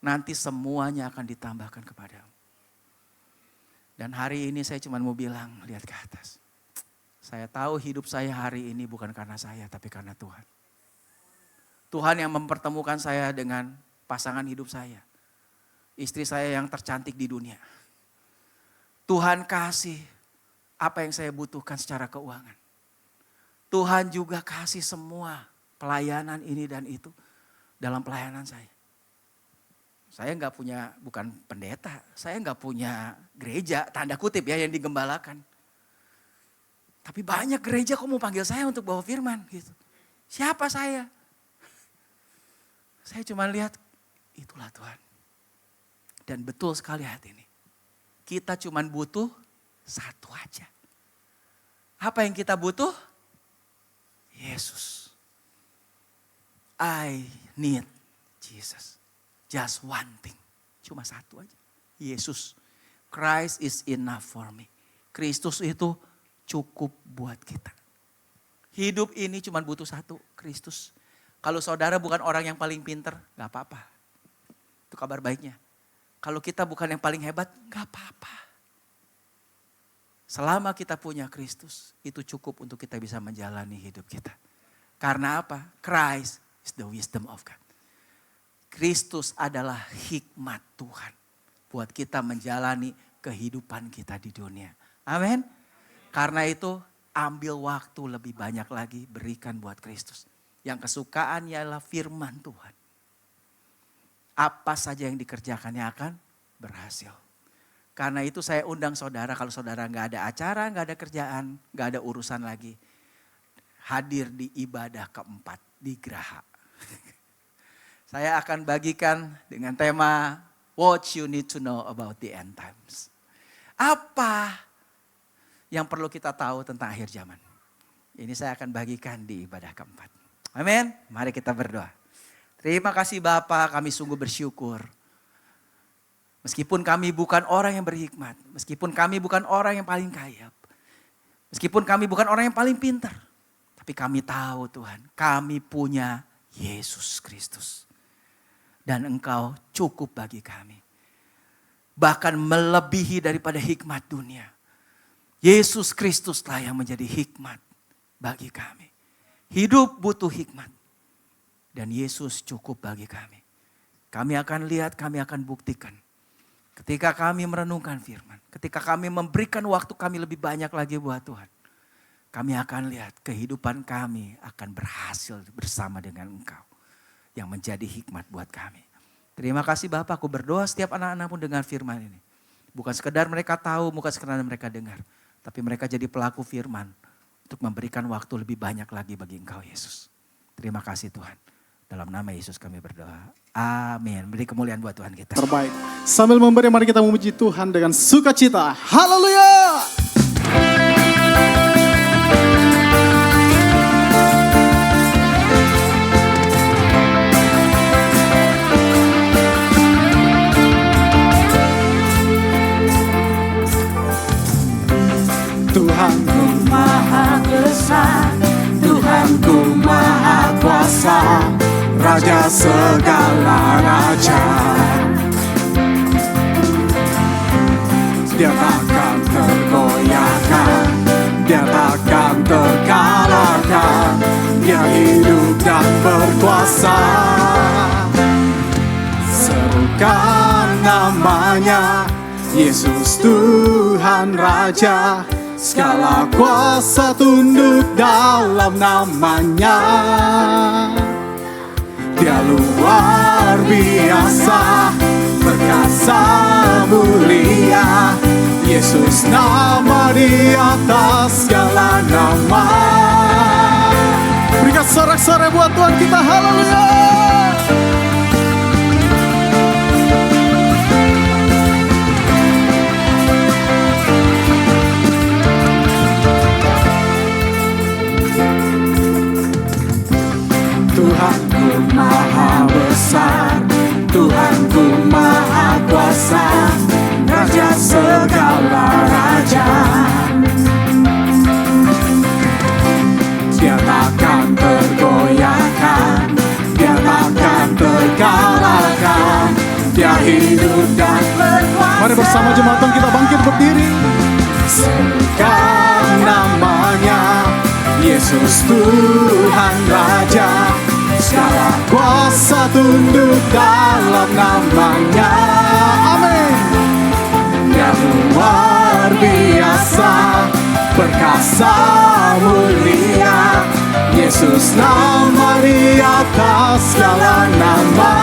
S8: Nanti semuanya akan ditambahkan kepadamu. Dan hari ini saya cuma mau bilang, lihat ke atas. Saya tahu hidup saya hari ini bukan karena saya, tapi karena Tuhan. Tuhan yang mempertemukan saya dengan pasangan hidup saya. Istri saya yang tercantik di dunia. Tuhan kasih apa yang saya butuhkan secara keuangan. Tuhan juga kasih semua pelayanan ini dan itu dalam pelayanan saya. Saya nggak punya, bukan pendeta, saya nggak punya gereja, tanda kutip ya yang digembalakan. Tapi banyak gereja kok mau panggil saya untuk bawa firman gitu. Siapa saya? Saya cuma lihat, itulah Tuhan. Dan betul sekali hati ini. Kita cuma butuh satu aja. Apa yang kita butuh? Yesus. I need Jesus. Just one thing. Cuma satu aja. Yesus. Christ is enough for me. Kristus itu cukup buat kita. Hidup ini cuma butuh satu, Kristus. Kalau saudara bukan orang yang paling pinter, gak apa-apa. Itu kabar baiknya. Kalau kita bukan yang paling hebat, gak apa-apa. Selama kita punya Kristus, itu cukup untuk kita bisa menjalani hidup kita. Karena apa? Christ is the wisdom of God. Kristus adalah hikmat Tuhan buat kita menjalani kehidupan kita di dunia. Amin. Karena itu ambil waktu lebih banyak lagi berikan buat Kristus. Yang kesukaan ialah firman Tuhan. Apa saja yang dikerjakannya akan berhasil. Karena itu saya undang saudara, kalau saudara gak ada acara, gak ada kerjaan, gak ada urusan lagi. Hadir di ibadah keempat di Graha. Saya akan bagikan dengan tema What you need to know about the end times. Apa yang perlu kita tahu tentang akhir zaman? Ini saya akan bagikan di ibadah keempat. Amin. Mari kita berdoa. Terima kasih Bapa, kami sungguh bersyukur. Meskipun kami bukan orang yang berhikmat, meskipun kami bukan orang yang paling kaya, meskipun kami bukan orang yang paling pintar, tapi kami tahu Tuhan, kami punya Yesus Kristus. Dan Engkau cukup bagi kami. Bahkan melebihi daripada hikmat dunia. Yesus Kristuslah yang menjadi hikmat bagi kami. Hidup butuh hikmat. Dan Yesus cukup bagi kami. Kami akan lihat, kami akan buktikan. Ketika kami merenungkan firman. Ketika kami memberikan waktu kami lebih banyak lagi buat Tuhan. Kami akan lihat kehidupan kami akan berhasil bersama dengan Engkau. Yang menjadi hikmat buat kami. Terima kasih Bapak, aku berdoa setiap anak-anak pun dengar firman ini. Bukan sekedar mereka tahu, bukan sekedar mereka dengar. Tapi mereka jadi pelaku firman. Untuk memberikan waktu lebih banyak lagi bagi Engkau Yesus. Terima kasih Tuhan. Dalam nama Yesus kami berdoa. Amin. Beri kemuliaan buat Tuhan kita.
S6: Terbaik. Sambil memberi, mari kita memuji Tuhan dengan sukacita. Haleluya. Tuhanku maha besar, Tuhanku maha kuasa, Raja segala raja. Dia takkan tergoyahkan, dia takkan terkalahkan, dia hidup dan berkuasa. Serukan namanya, Yesus Tuhan Raja. Segala kuasa tunduk dalam namanya. Dia luar biasa, perkasa mulia. Yesus nama di atas segala nama. Berikan sorak-sorai buat Tuhan kita, haleluya. Tuhanku maha besar, Tuhanku maha kuasa, Raja segala raja. Dia takkan tergoyahkan, dia takkan terkalahkan, dia hidup dan berkuasa. Mari bersama jemaat Tuhan kita bangkit berdiri. Serukan namanya, Yesus Tuhan Raja. Segala kuasa tunduk dalam namanya. Amin. Dia luar biasa, perkasa mulia. Yesus nama di atas segala nama.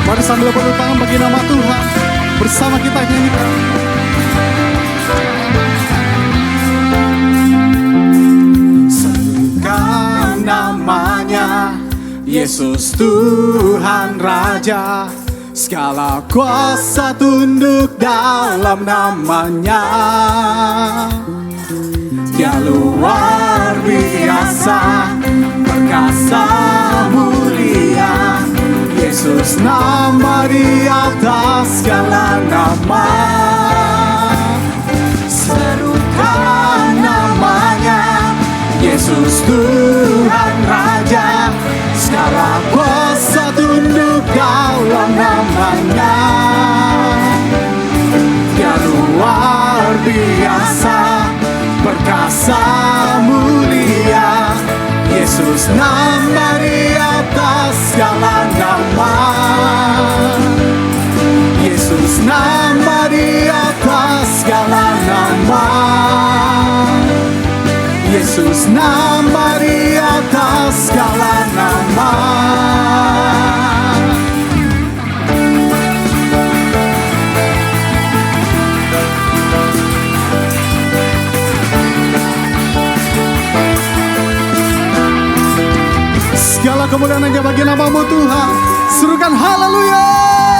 S6: Mari sambil bertepuk tangan bagi nama Tuhan. Bersama kita nyanyikan. Serukan namanya, Yesus Tuhan Raja. Segala kuasa tunduk dalam namanya. Dia luar biasa, perkasa mulia. Yesus nama di atas segala nama. Serukan namanya, Yesus Tuhan Raja. Segala kuasa tunduk dalam namanya. Dia luar biasa, perkasa mulia. Yesus nama di atas segala nama. Yesus nama di atas segala nama. Yesus nama di atas segala nama. Segala kemuliaan hanya bagi nama-Mu Tuhan. Serukan haleluya.